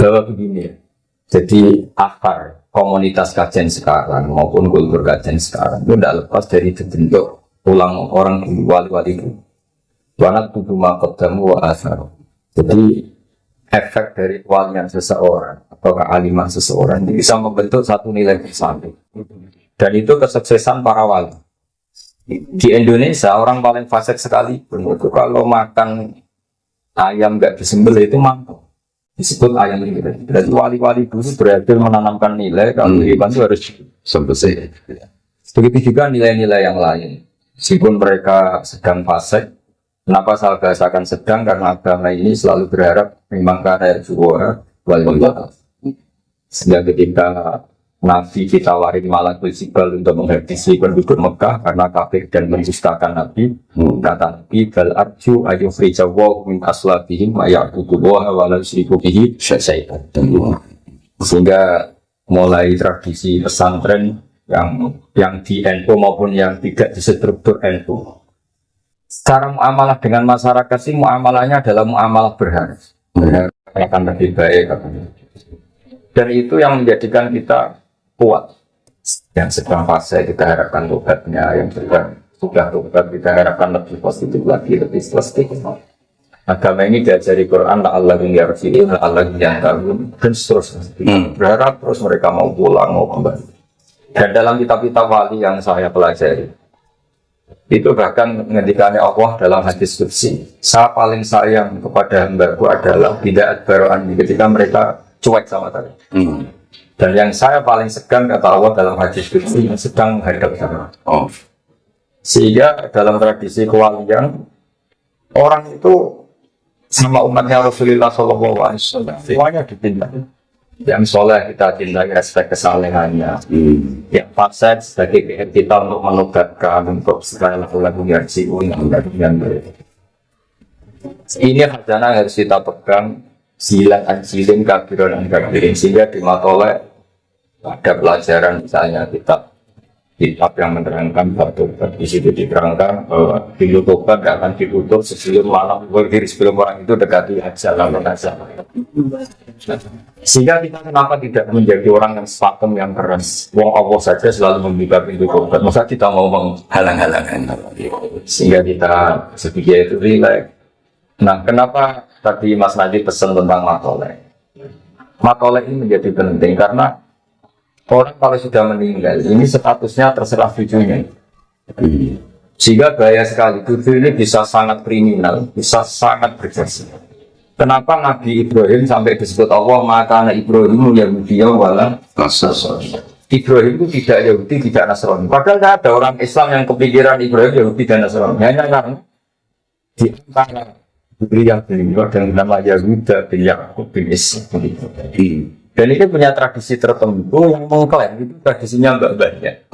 Bahwa begini ya, jadi akar komunitas kajian sekarang maupun kultur kajian sekarang itu tidak lepas dari bentuk ulang orang dulu, wali-wali itu. Wanat tubuh makodamu wa asar. Jadi efek dari walian seseorang atau kealiman seseorang itu bisa membentuk satu nilai bersama. Dan itu kesuksesan para wali. Di Indonesia orang paling fasik sekali itu kalau makan ayam nggak disembelih itu mangkok. Disebut ayam ini. Jadi wali-wali dulu berhasil menanamkan nilai kalau iman itu harus sembelih. Begitu juga nilai-nilai yang lain. Meskipun mereka sedang fasik, kenapa saya bahasakan sedang? Karena agama ini selalu berharap memang karya juara wali-wali. Sehingga ketika Nabi ditawarin malakul jibal untuk menghabisi penduduk Mekah karena kafir dan mendustakan Nabi, kata Nabi bal arju ayu frijawu min aslabihim ayatullaha wa la yusyriku bihi syai'an. Sehingga mulai tradisi pesantren yang di NU maupun yang tidak di struktur NU. Secara muamalah dengan masyarakat sih muamalahnya adalah muamalah berharap akan lebih baik. Dan itu yang menjadikan kita kuat. Yang sedang fase kita harapkan tobatnya, yang sudah tobat kita harapkan lebih positif lagi, lebih positif. Agama ini diajari Quran, Allah yang yarji'in, Allah yang tahu, dan seterusnya. Berharap terus mereka mau pulang, mau kembali. Dan dalam kitab-kitab wali yang saya pelajari, itu bahkan ngendikannya Allah dalam hadis qudsi, saya paling sayang kepada hambaku adalah tidak adbaro'an ketika mereka cuek sama tadi. Dan yang saya paling segan kata Allah dalam hadis qudsi yang sedang menghadap sama. Sehingga dalam tradisi kewalian orang itu sama umatnya Rasulullah SAW semuanya dicintai. Yang soleh kita cintai, respek kesalehannya. Yang fasik sebagai PR kita untuk menobatkan, untuk segala lagu yang ini khazanah harus kita pegang. Silat anjilin kabiran dan kabirin, sehingga di matoleh ada pelajaran misalnya kitab yang menerangkan bahwa di situ diterangkan bahwa pintu tobat akan ditutup sebelum malam berdiri, sebelum orang itu dekati ajal lalu nazar. Sehingga kita kenapa tidak menjadi orang yang pakem, yang keras? Wong Allah saja selalu membuka pintu tobat, masa kita mau menghalang-halangan? Sehingga kita sedikit itu relax. Nah, kenapa tadi Mas Nadi pesan tentang matoleh? Matoleh ini menjadi penting karena orang kalau sudah meninggal, ini statusnya terserah cucunya. Sehingga bahaya sekali, cucu ini bisa sangat kriminal, bisa sangat berjasa. Kenapa Nabi Ibrahim sampai disebut Allah, maka anak Ibrahim Yahudiyah wala Nasrani. Ibrahim itu tidak Yahudi, tidak Nasrani. Padahal ada orang Islam yang kepikiran Ibrahim Yahudi dan Nasrani. Hanya karena di antara beliau dan nama Yahuda bin Yakub bin Ishaq. Dan ini punya tradisi tertentu yang mengklaim itu tradisinya mbak-mbaknya.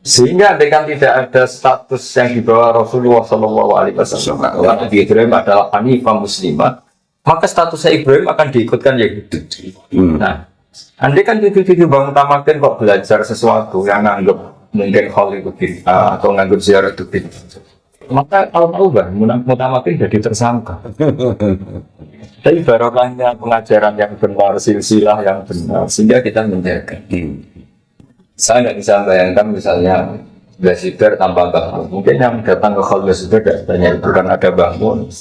Sehingga dengan tidak ada status yang dibawa Rasulullah SAW, Nabi Ibrahim adalah Hanifah Muslimah, maka statusnya Ibrahim akan diikutkan Yahudi. Nah, andai kan cucu-cucu bangun tamakin kok belajar sesuatu yang nganggap mungkin hal itu bid'ah atau nganggap ziarah itu bid'ah, maka kalau ubah mutamakin jadi tersangka. Tapi barokahnya pengajaran yang benar, silsilah yang benar, sehingga kita menjaga. Saya nggak bisa bayangkan misalnya Basiber tanpa bangun. Mungkin yang datang ke Khol Basiber datanya itu kan ada bangun.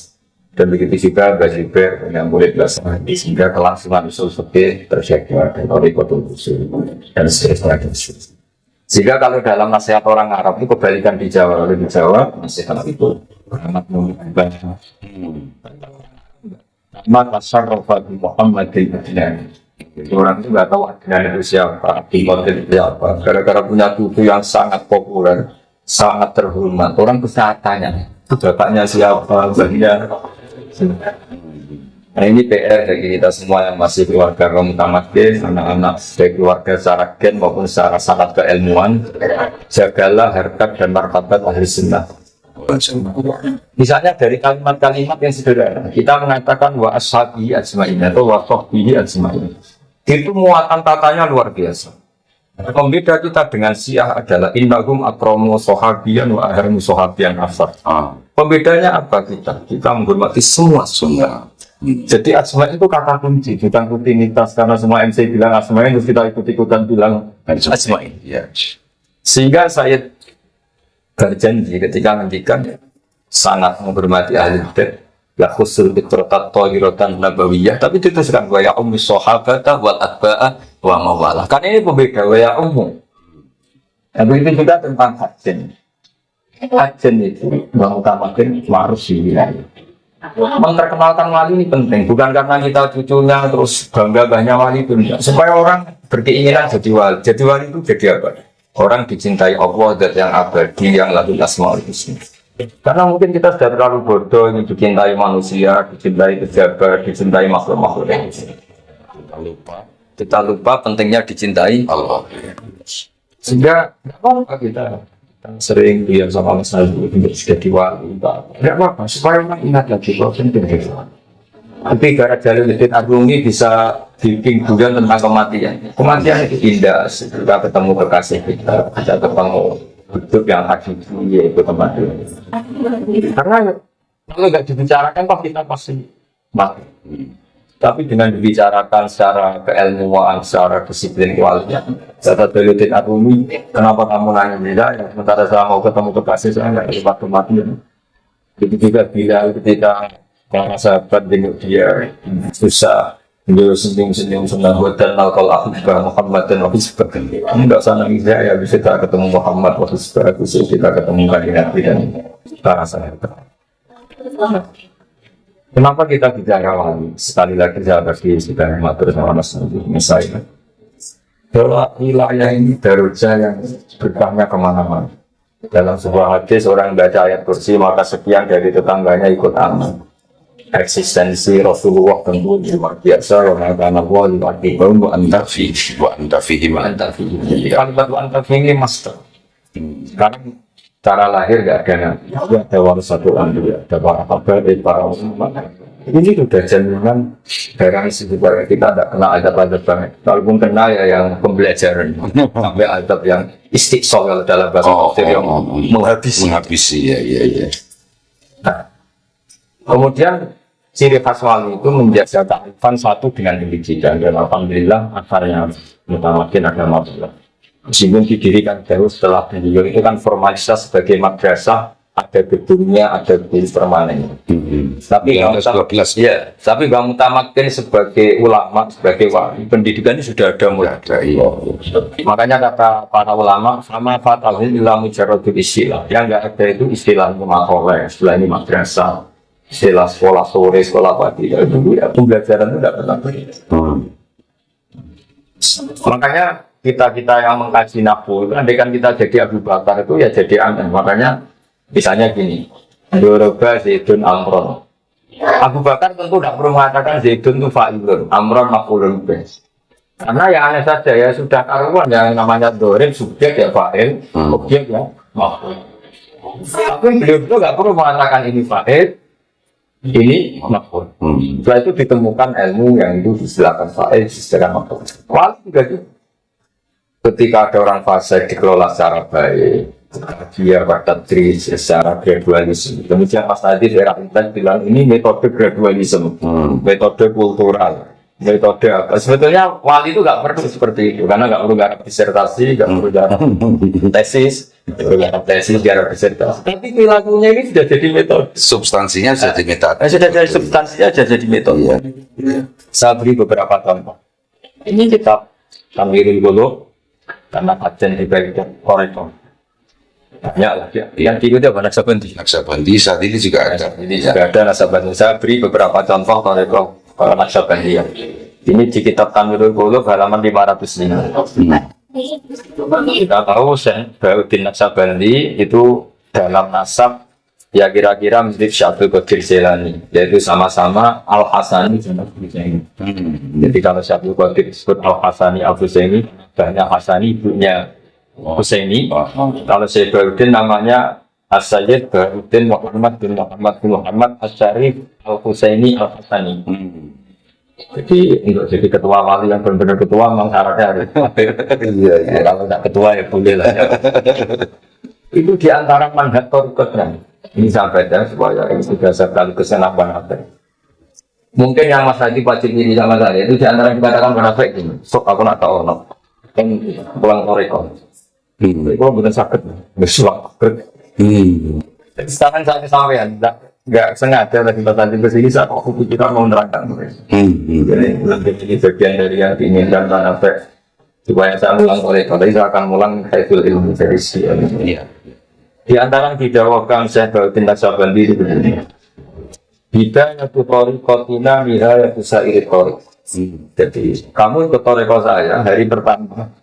Dan begitu juga Basiber yang boleh belasan, sehingga kelangsungan usul fikih terjaga dan orikotul usul dan seterusnya. Sehingga kalau dalam nasihat orang Arab itu kebalikan di Jawa, lalu di Jawa nasihat itu amat mengubah. Maka syarrafat Muhammadin Adnan. Orang itu nggak tahu Adnan itu siapa, Muhammad itu siapa. Gara-gara punya cucu yang sangat populer, sangat terhormat. Orang bisa tanya, itu bapaknya siapa, mbahnya. Nah ini PR bagi kita semua yang masih keluarga kaum tamadin, anak-anak dari keluarga secara gen maupun secara sanad keilmuan, jagalah harkat dan martabat ahli sunnah. Misalnya dari kalimat-kalimat yang sederhana, kita mengatakan wa ashabi ajma'in atau wa sahbihi ajma'in. Itu muatan tatanya luar biasa. Pembeda kita dengan Syiah adalah innahum akramu sahabiyan wa ahramu sahabiyan asar. Pembedanya apa kita? Kita menghormati semua sunna. Jadi asma itu kata kunci, bukan rutinitas karena semua MC bilang asma itu kita ikut-ikutan bilang asma. Ya. Sehingga saya berjanji ketika ngendikan sangat menghormati ahli bait la khusul bitrotat tohirotan nabawiyah, tapi dituliskan wa ya ummi sahabata wal atba'a wa mawalah. Kan ini pembeda wa ya umum. Tapi itu juga tentang hajen. Hajen itu mengutamakan ma'ruf bihi. Memperkenalkan wali ini penting, bukan karena kita cucunya terus bangga banyak wali itu, supaya orang berkeinginan jadi wali. Jadi wali itu jadi apa? Orang dicintai Allah dan yang abadi, yang lahul asmaul husna. Karena mungkin kita sudah terlalu bodoh ini dicintai manusia, dicintai pejabat, dicintai makhluk-makhluk yang kita lupa pentingnya dicintai Allah. Sehingga apa kita sering biar sama Mas Nabi untuk jadi wali, tidak apa-apa supaya orang ingat lagi bahwa penting itu. Tapi gara Jalaluddin Arumi bisa bikin bulan tentang kematian. Kematian itu indah, kita ketemu kekasih kita ketemu hidup yang hakiki yaitu kematian. Karena kalau nggak dibicarakan toh kita pasti mati. Tapi dengan dibicarakan secara keilmuan, secara disiplin kualitas, kata Jalaluddin Arumi, kenapa kamu nanya beda? Ya, sementara saya mau ketemu kekasih saya nggak ada waktu mati. Jadi juga bila ketika para sahabat dengan dia susah, dia senyum-senyum senang dan nakal akhbar Muhammad dan Nabi sebagainya. Enggak usah nangis ya, bisa kita ketemu Muhammad waktu bisa kita ketemu lagi Nabi dan para sahabat. Kenapa kita bicara wali? Sekali lagi saya bagi sudah matur sama Mas misalnya bahwa wilayah ini darujah yang berkahnya kemana-mana. Dalam sebuah hadis orang baca ayat kursi maka sekian dari tetangganya ikut aman. Eksistensi Rasulullah tentu luar biasa. Wa kana wali wa anta fihi wa anta fihi. Kalimat wa anta fihi master. Sekarang cara lahir gak ada nabi, ada warisatul anbiya, ada para habaib, para ulama. Ini sudah jaminan garansi supaya kita tidak kena adab-adab banget. Kalaupun kena ya yang pembelajaran, sampai adab yang istiqsal dalam bahasa yang menghabisi. Ya. Nah, kemudian ciri khas wali itu menjaga kearifan satu dengan individu dan alhamdulillah asalnya mutamakin agama Allah. Meskipun didirikan jauh setelah beliau itu kan formalitas sebagai madrasah, ada gedungnya, ada gedung permanen. Tapi tapi Bang Mutamakin sebagai ulama, sebagai wali, pendidikannya sudah ada mulai. Makanya kata para ulama sama fatahul ilmu jarodul istilah. Yang enggak ada itu istilah makolah, istilah ini madrasah, istilah sekolah sore, sekolah pagi. Ya dulu ya pembelajaran itu tidak pernah makanya kita yang mengkaji nafsu, andai kan kita jadi Abu Bakar itu ya jadi aneh. Makanya misalnya gini, Doroba Zaidun Amron. Abu Bakar tentu tidak perlu mengatakan Zaidun itu fa'ilun, Amron maf'ulun bih. Karena ya aneh saja ya sudah karuan yang namanya Dorib subjek ya fa'il, objek ya maf'ul. Tapi beliau itu tidak perlu mengatakan ini fa'il, ini maf'ul. Setelah itu ditemukan ilmu yang itu disediakan fa'il, disediakan maf'ul. Wali juga gitu. Ketika ada orang fasik dikelola secara baik, dia bertadris secara gradualisme. Kemudian Mas Nadi daerah Intan bilang ini metode gradualisme, metode kultural, metode apa? Sebetulnya wali itu nggak perlu seperti itu, karena nggak perlu garap disertasi, nggak perlu garap tesis, garap disertasi. Tapi perilakunya ini sudah jadi metode. Substansinya sudah jadi metode. Sudah jadi substansinya sudah jadi metode. Saya beri beberapa contoh. Ini kitab Tamirul Qulub. Karena kajian diberikan korektor banyak lah ya. Yang diikuti apa Naksabandi? Naksabandi saat ini juga ada. Ini juga ada Naksabandi. Saya beri beberapa contoh korektor Naksabandi ya. Ini di kitab Tamirul Qulub halaman 505. Kita tahu Syekh Bahuddin Naksabandi itu dalam nasab ya kira-kira mirip Syekh Abdul Qadir Jailani, yaitu sama-sama Al-Hasani dan Al-Husaini. Jadi kalau Syekh Abdul Qadir disebut Al-Hasani Al-Husaini, banyak Hasani ibunya Husaini. Kalau Syekh Bahuddin namanya As-Sayyid Bahuddin Muhammad bin Muhammad bin Muhammad As-Syarif Al-Husaini Al-Hasani. Jadi untuk jadi ketua wali yang benar-benar ketua memang syaratnya harus. Iya, iya. Ya, kalau tidak ketua ya boleh lah. Ya. Itu diantara mandat torikotnya. Ini sampai ya supaya ini sudah sekali kesenapan apa. Mungkin yang Mas Hadi wajib ini sama saya itu diantara yang dikatakan munafik ini. Sok aku nak tahu no. Kan pulang torikot. Itu bukan sakit, besok. Sekarang saya sampean nggak sengaja lagi tadi ke sini saat aku kita mau menerangkan. Jadi ini bagian dari yang diinginkan munafik. Supaya saya mulang torikot, tapi saya akan mulang haiful ilmu dari sini. Iya. Di antara yang didakwakan Syekh Bahuddin Naksabandi itu bida yaitu torikotina miha yaitu sairit torik. Jadi kamu ikut toriko saya hari pertama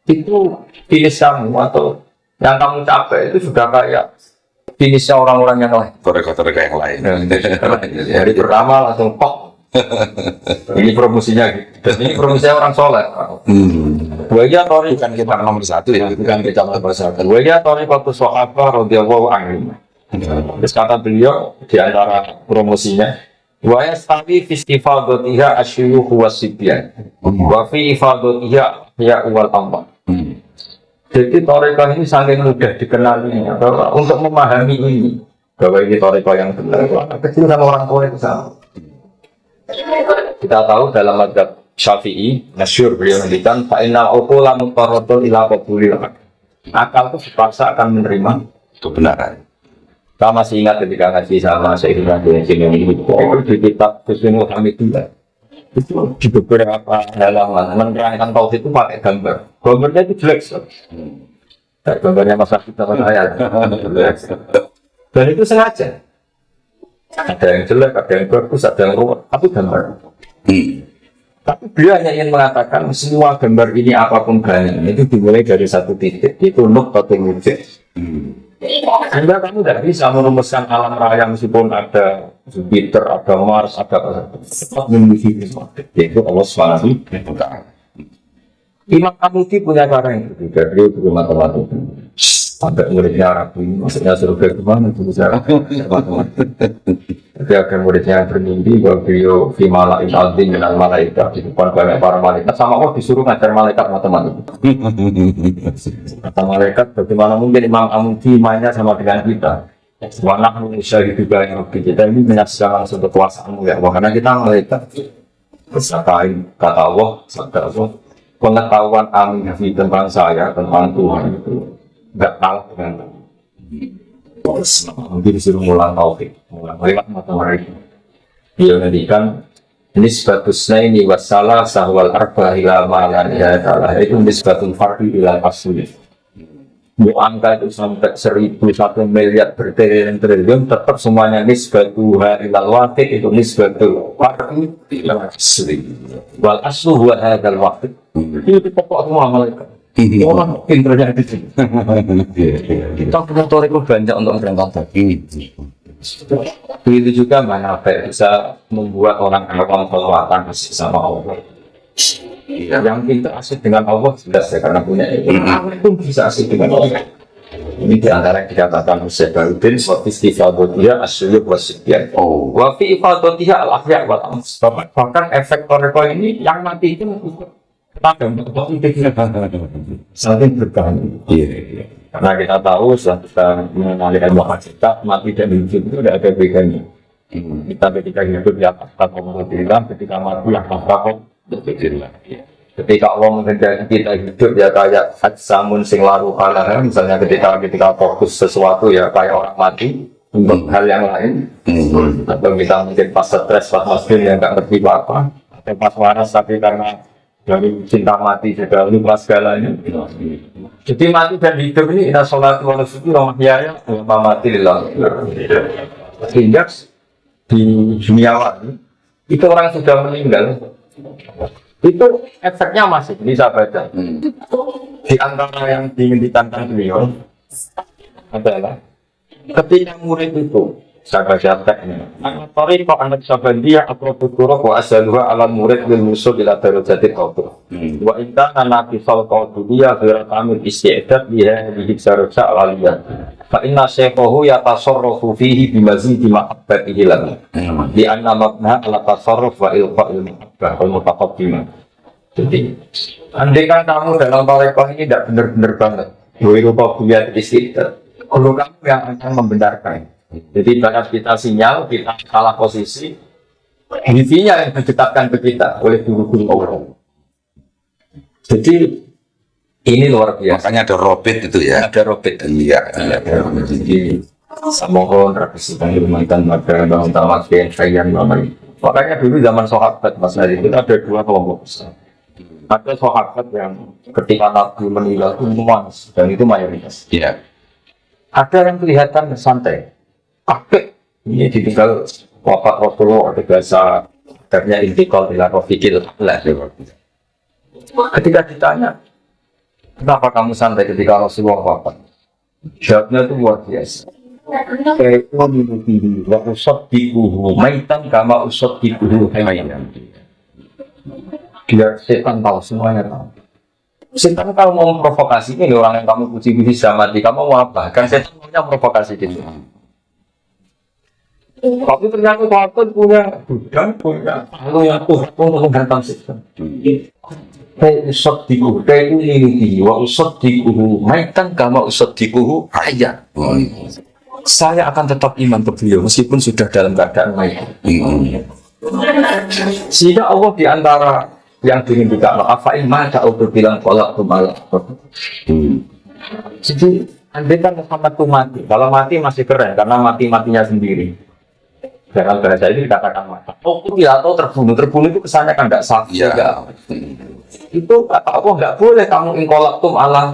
itu finish kamu atau yang kamu capai itu sudah kayak finishnya orang-orang yang lain. Toreko-toreko yang lain. Hari pertama langsung pok. Ini promosinya gitu. Dan ini promosinya orang soleh. Wajah tori Bukan kita nomor satu ya. bukan kita masyarakat. Wajah tori waktu sahabat radhiyallahu anhu. Terus kata beliau di antara promosinya, wa yastawi festival dotiha asyuyukh wasibyan. Wa fi ifadotiha ya wal amba. Jadi toriko ini saking mudah dikenalinya bahwa untuk memahami ini bahwa ini toriko yang benar. Kecil sama orang tua itu sama. Kita tahu dalam madzhab Syafi'i, masyhur beliau ngendikan fa innal uqula mutarradun ila qabulil akal itu dipaksa akan menerima Kebenaran. Saya masih ingat ketika ngaji sama Sayyidina Jainal ini itu di kitab Husnul Hamidillah itu di beberapa halaman menerangkan tauhid itu pakai gambar. Gambarnya itu jelek gambarnya masa kita saya dan itu sengaja. Ada yang jelek, ada yang bagus, ada yang ruwet, tapi gambar. Tapi beliau hanya ingin mengatakan semua gambar ini apapun bentuknya itu dimulai dari satu titik, itu nuqtatul wujud. Sehingga kamu tidak bisa merumuskan alam raya meskipun ada Jupiter, ada Mars, ada apa saja. Memiliki yaitu Allah Subhanahu wa Ta'ala. Imam Amuti punya cara yang berbeda. Beliau juga matematika. Sampai muridnya Arabi, maksudnya surga kemana itu bisa matematika. Tapi agar muridnya bermimpi bahwa beliau fi mala'in azim minal malaikat di depan banyak para malaikat sama Allah disuruh ngajar malaikat matematika. Kata malaikat bagaimana mungkin Imam Amuti mainnya sama dengan kita. Wanah manusia juga yang kita ini menyaksikan langsung kekuasaanmu ya. Karena kita malaikat. Kata Allah, pengetahuan amin tentang saya, tentang Tuhan itu nggak kalah dengan mungkin disuruh ngulang tauhid, ngulang lewat matematika. Dia menjadikan nisbatusna ini wassalah sahwal arba ila ma'lan ya ta'ala itu nisbatul fardi ila asli. Bu angka itu sampai 1.001 miliar bertriliun tetap semuanya nisbatuha ila waqid itu nisbatul fardi ila asli. Wal aslu huwa hadzal waqid. Itu pokok semua malaikat. Orang pinternya di sini. Kita punya toriko banyak untuk merengkau. Begitu juga Manafek bisa membuat orang awam kelewatan sama Allah. Yang kita asik dengan Allah jelas ya karena punya itu. Awam pun bisa asik dengan Allah. Ini diantara yang dikatakan Syekh Bahuddin wa istifadotiha asyuyukh wasibyan. Wa fi ifadotiha al-ahya wal ams. Bahkan efek toriko ini yang mati itu saling bertahan. Iya. Karena kita tahu setelah kita mengenali ilmu hakikat mati dan hidup itu tidak ada bedanya. Kita ketika hidup ya pasti alhamdulillah, ketika mati ya pasti alhamdulillah. Ketika Allah menghendaki kita hidup ya kayak samun sing laru kalah, misalnya ketika fokus sesuatu ya kayak orang mati untuk hal yang lain. Atau kita mungkin pas stres, pas maskin yang nggak ngerti apa, atau pas waras tapi karena dari cinta mati sudah lupa segalanya. Jadi mati dan hidup ini kita sholat wa nusuki wa mahyaya wa mamati lillah. Sehingga di dunia itu orang sudah meninggal itu efeknya masih bisa baca. Di antara yang ditantang beliau adalah ketika murid itu sahabat teknya. Tori kok anak sabandia atau puturok wa asaluha alam murid bil musul ila darajati qautuh. Wa inta nabi sal qautuhiyya ghairu tamil isti'dad biha dihiksarusa aliyah. Fa inna syekhahu yatasarrafu fihi bimazidi mahabbatihi lahu. Di anna mabna ala tasarruf wa ilqa'il bahkan mutaqaddimah. Jadi, andai kan kamu dalam tarekat ini tidak benar-benar banget, doi rupa buya istiqat, kalau kamu yang akan membenarkan. Jadi banyak kita sinyal, kita salah posisi, intinya yang ditetapkan ke kita oleh guru-guru Allah. Jadi ini luar biasa. Makanya ada robit itu ya. Ada robit. Iya. Jadi samohon revisi kehormatan pada bangun tawakin kalian mamai. Makanya dulu zaman sahabat Mas Nadi itu ada dua kelompok besar. Ada sahabat yang ketika Nabi meninggal itu nuans dan itu mayoritas. Iya. Ada yang kelihatan santai. Aktif. Ini ditinggal wafat Rasulullah ada bahasa akhirnya intikal ila rofiqil lah. Ketika ditanya, kenapa kamu santai ketika Rasulullah wafat? Jawabnya itu luar biasa. Kayak diri, wa usaddiquhu maitan kama usaddiquhu hayyan. Biar setan tahu, semuanya tahu. Setan kalau mau memprovokasi ini orang yang kamu puji-puji sama mati, kamu mau apa? Kan setan maunya memprovokasi gitu. Tapi ternyata Tuhan punya gudang, punya lalu yang Tuhan menghantam setan. Kayak usaddiquhu, kayak ini, wa usaddiquhu maitan kama usaddiquhu hayyan. Saya akan tetap iman ke beliau meskipun sudah dalam keadaan mayat. Sehingga Allah diantara yang diminta apa iman tak untuk bilang kolak malah. Jadi andai kan Muhammad itu mati, kalau mati masih keren karena matinya sendiri. Dalam bahasa ini dikatakan mati. Oh tidak tahu terbunuh itu kesannya kan tidak sah. Iya. Itu kata Allah nggak boleh kamu ingkolaktum Allah.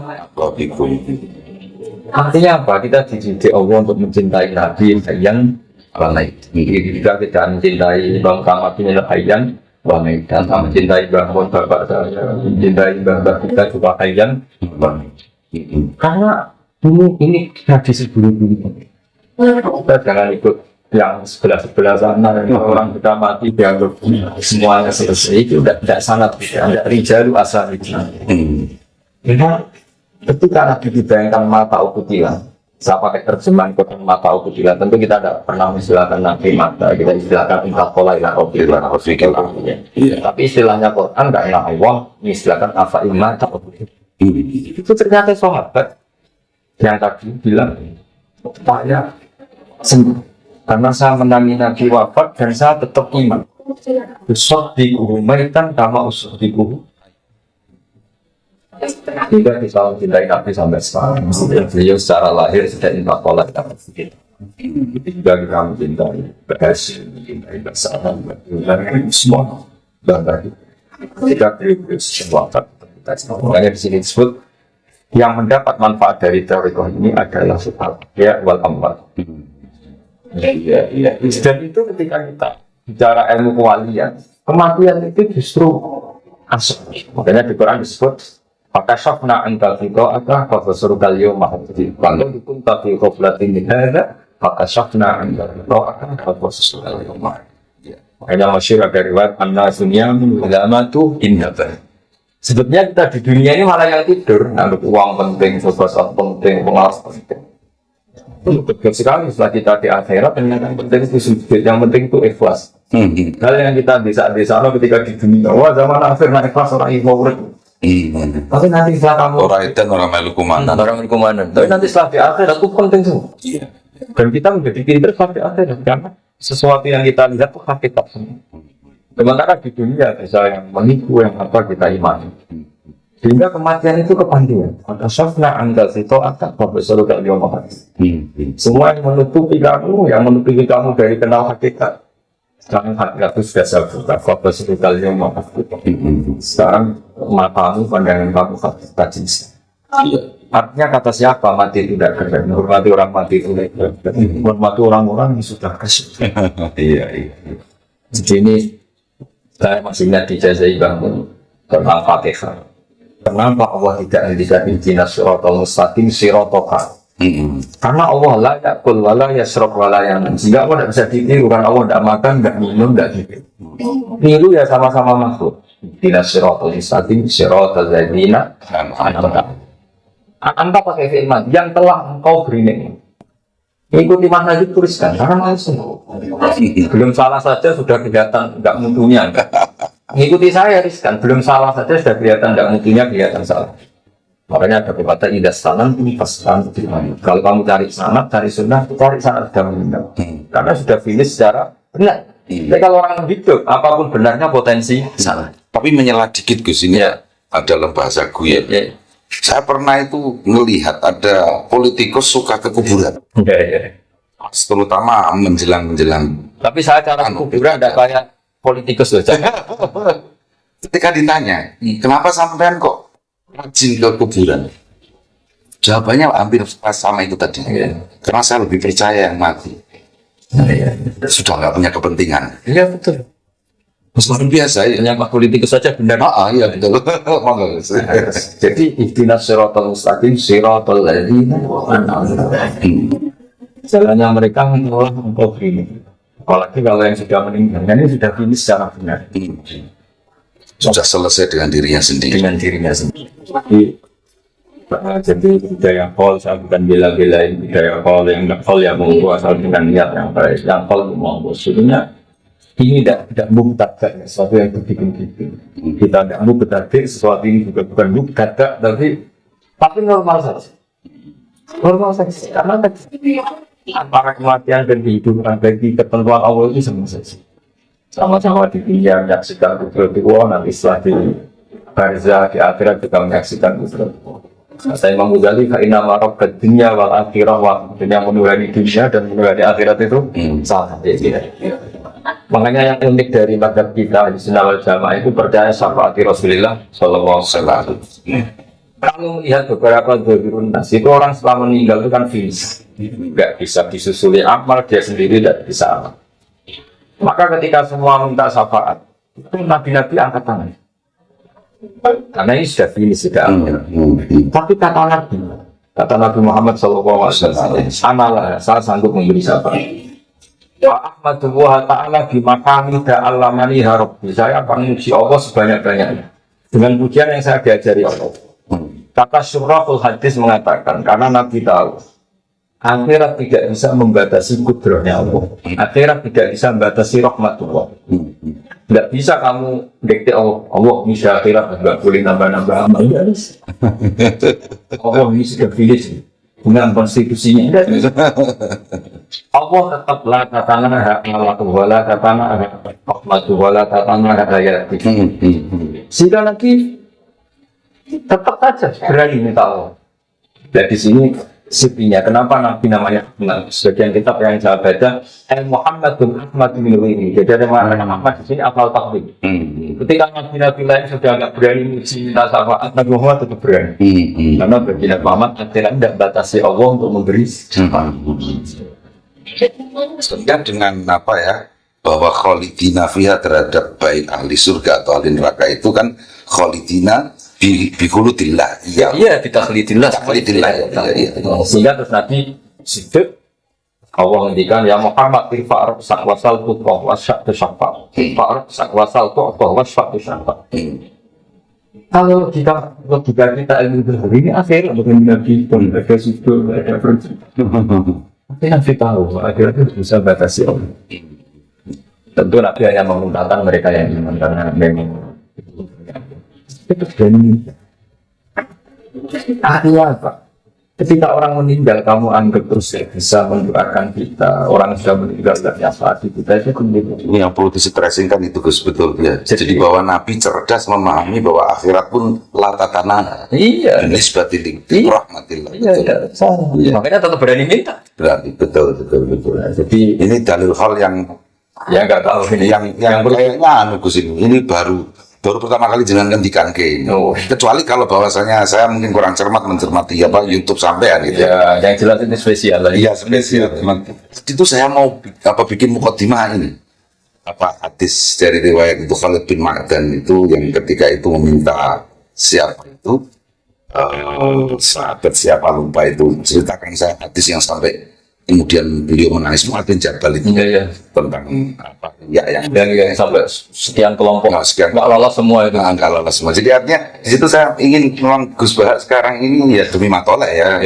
Artinya apa? Kita dididik Allah untuk mencintai Nabi yang lain. Jika kita mencintai bangsa Nabi yang lain, dan mencintai bangun bapak saya, mencintai bangsa kita juga yang lain. Karena ini tradisi dulu-dulu. Kita jangan ikut yang sebelah sana, orang kita mati dianggap semuanya selesai. Itu tidak sangat, tidak rijalu asal itu. Ketika Nabi dibayangkan mata ukutilan, saya pakai terjemahan kota mata ukutilan, tentu kita tidak pernah mengistilahkan Nabi mata, kita istilahkan intakola ila ukutilan. Tapi istilahnya Quran tidak enak Allah mengistilahkan apa mata ukutilan. Itu ternyata sahabat yang tadi bilang, saya sembuh karena saya menangi Nabi wafat dan saya tetap iman. Usod di maitan kama usod di tidak bisa mencintai Nabi sampai sekarang. Beliau secara lahir sudah intakola kita berpikir. Juga kita mencintai berhasil, mencintai bersama, mencintai semua. Dan tadi tidak beliau semua makanya di sini disebut yang mendapat manfaat dari teori ini adalah sifat ya wal amal. Dan itu ketika kita bicara ilmu kewalian, kematian itu justru asal. Makanya di Quran disebut maka syafna angkal fito ada kalau suruh kalian mahfudi kalau dukun tapi koflatin ini ada maka syafna angkal fito ada kalau suruh kalian mahfudi. Makanya masyhur ada riwayat anna dunia ulama tu indah. Sebetulnya kita di dunia ini malah yang tidur, anggap uang penting, sosok penting, pengawas penting. Betul sekali setelah kita di akhirat yang penting itu sujud, yang penting itu ikhlas. Hal yang kita di saat ketika di dunia, wah zaman akhir naik ikhlas orang ikhlas urut. Tapi nanti setelah kamu orang itu orang melu kumanan. Tapi nanti setelah di akhirat itu penting tuh. Dan kita menjadi pintar setelah di akhirat karena sesuatu yang kita lihat itu hakikat semua. Sementara di dunia bisa yang menipu yang apa kita imani. Sehingga kematian itu kepandian. Maka syafna anda itu akan profesor tak diomongkan. Semua yang menutupi kamu dari kenal hakikat. Sekarang hakikat itu sudah saya buka. Profesor tak diomongkan. Sekarang matamu pandangan kamu hakikat jenis. Artinya kata siapa mati itu tidak keren. Menghormati orang mati itu menghormati orang-orang yang sudah kasih. Iya. Jadi ini saya masih ingat dijazai bangun tentang Fatihah. Kenapa Allah tidak menjadikan injina siratal mustaqim siratoka? Karena Allah la yakul wala yasrok wala yanam. Sehingga Allah tidak bisa ditiru karena Allah tidak makan, tidak minum, tidak tidur. Tiru ya sama-sama makhluk. Injina siratal mustaqim siratal ladzina an'amta. Anda pakai firman yang telah engkau beri nikmat. Ikuti makna itu tuliskan karena langsung belum salah saja sudah kelihatan nggak mutunya. Ngikuti saya riskan, belum salah saja sudah kelihatan tidak mutunya kelihatan salah. Makanya ada pepatah idas salam ini pastikan. Kalau kamu cari sanad, cari sunnah, cari sanad sudah meninggal. Karena sudah finish secara benar. Tapi kalau orang hidup, apapun benarnya potensi salah. Tapi menyela dikit Gus ini Ya. dalam bahasa gue. Ya. Saya pernah itu melihat ada politikus suka ke kuburan, Ya. terutama menjelang. Tapi saya cara kuburan ada kayak politikus loh. Ketika ditanya, kenapa sampean kok rajin ke kuburan? Jawabannya hampir sama itu tadi. Karena saya lebih percaya yang mati. Sudah nggak punya kepentingan. Iya betul. Luar biasa ya. Penyampak politikus saja benar. Iya betul. Monggo. Jadi ihdinas siratal mustaqim siratal ladzina jalannya mereka menolak engkau ini. Apalagi kalau yang sudah meninggal, ini sudah finish secara benar. Sudah selesai dengan dirinya sendiri. Dengan dirinya sendiri. Jadi budaya kol, saya bukan bela-belain budaya kol yang kol ya monggo asal dengan niat yang baik. Yang kol monggo, sebenarnya ini tidak mubtada sesuatu yang begitu-begitu. Kita tidak mubtada sesuatu ini juga bukan mubtada, tapi normal saja. Normal saja. Karena antara kematian dan kehidupan bagi ketentuan Allah itu sama saja. Sama-sama di dunia menyaksikan kudrat Allah, nanti setelah di barzah di akhirat juga menyaksikan kudrat Allah. Kata Imam Ghazali, "Inna ma'rabad dunya wal akhirah wa dunya menuhani dunia dan menuhani akhirat itu salah." Makanya yang unik dari mazhab kita di Sunnah wal Jamaah itu percaya syafaat Rasulullah Sallallahu Alaihi Wasallam. Kalau melihat beberapa dzahirun nas itu orang setelah meninggal itu kan finish, nggak bisa disusuli amal, dia sendiri tidak bisa amal. Maka ketika semua minta syafaat, itu nabi-nabi angkat tangan. Karena ini sudah finish, sudah amal. Tapi kata Nabi Muhammad Sallallahu Alaihi Wasallam, "Analah, saya sanggup memberi syafaat." Wa ahmadullah ta'ala bimakami da'alamani harabbi. Saya akan memuji Allah sebanyak-banyaknya dengan pujian yang saya diajari Allah. Kata Syurahul Hadis mengatakan, karena Nabi tahu akhirat tidak bisa membatasi kudrahnya Allah, akhirat tidak bisa membatasi rahmatullah. Tidak bisa kamu dikte Allah bisa akhirat, tidak boleh nambah-nambah amal. Allah ini sudah finish dengan konstitusinya. Allah tetap la tatana ha'alatu wala tatana rahmatu wala tatana ha'ayati. Sehingga nanti tetap saja berani minta Allah. Dan di sini sipinya, kenapa Nabi namanya Ahmad? Sebagian kitab yang saya baca, Muhammad bin Ahmad bin Luwini. Jadi ada nama Ahmad di sini afal takdim. Ketika Nabi lain sudah tidak berani muji minta syafaat, Nabi Muhammad tetap berani. Karena bagi Nabi Muhammad akhirnya tidak batasi Allah untuk memberi syafaat. Sehingga dengan apa ya, bahwa khalidina fiha terhadap baik ahli surga atau ahli neraka itu kan khalidina bikhuludillah. Iya, bitakhlidillah. Sehingga terus Nabi Siddiq Allah ngendikan ya Muhammad irfa'ar sakwasal tuqah wasya'tu syafa' irfa'ar sakwasal tuqah wasya'tu syafa'. Kalau logika kita ilmu hari ini akhirnya bukan Nabi ada Siddiq, ada prinsip. Tapi Nabi tahu akhirnya itu bisa batasi Allah. Tentu Nabi hanya mengundangkan mereka yang iman karena memang itu berani. Artinya apa? Ketika orang meninggal, kamu anggap terus bisa mendoakan kita. Orang sudah meninggal dan nyafaati kita itu kembali. Ini yang perlu distressing kan itu Gus, betul ya. Jadi bahwa Nabi cerdas memahami bahwa akhirat pun latatana. Iya. Nisbatil rahmatillah. Iya. Makanya tetap berani minta. Berarti betul. Jadi ini dalil hal yang ya nggak tahu ini yang kayaknya Gus ini baru pertama kali jenengan ngendikan ke ini. Kecuali kalau bahwasanya saya mungkin kurang mencermati apa YouTube sampean gitu. Ya, yang jelas ini spesial lah. Iya, spesial. Itu saya mau bikin mukaddimah ini. Apa hadis dari riwayat itu Khalid bin Ma'dan itu yang ketika itu meminta siapa itu sahabat siapa lupa itu ceritakan saya hadis yang sampai kemudian beliau menangis Mu'adz bin Jabal itu tentang apa yang sampai sekian kelompok nggak lolos semua itu nggak lolos semua. Jadi artinya di situ saya ingin memang Gus bahas sekarang ini ya demi matoleh ya.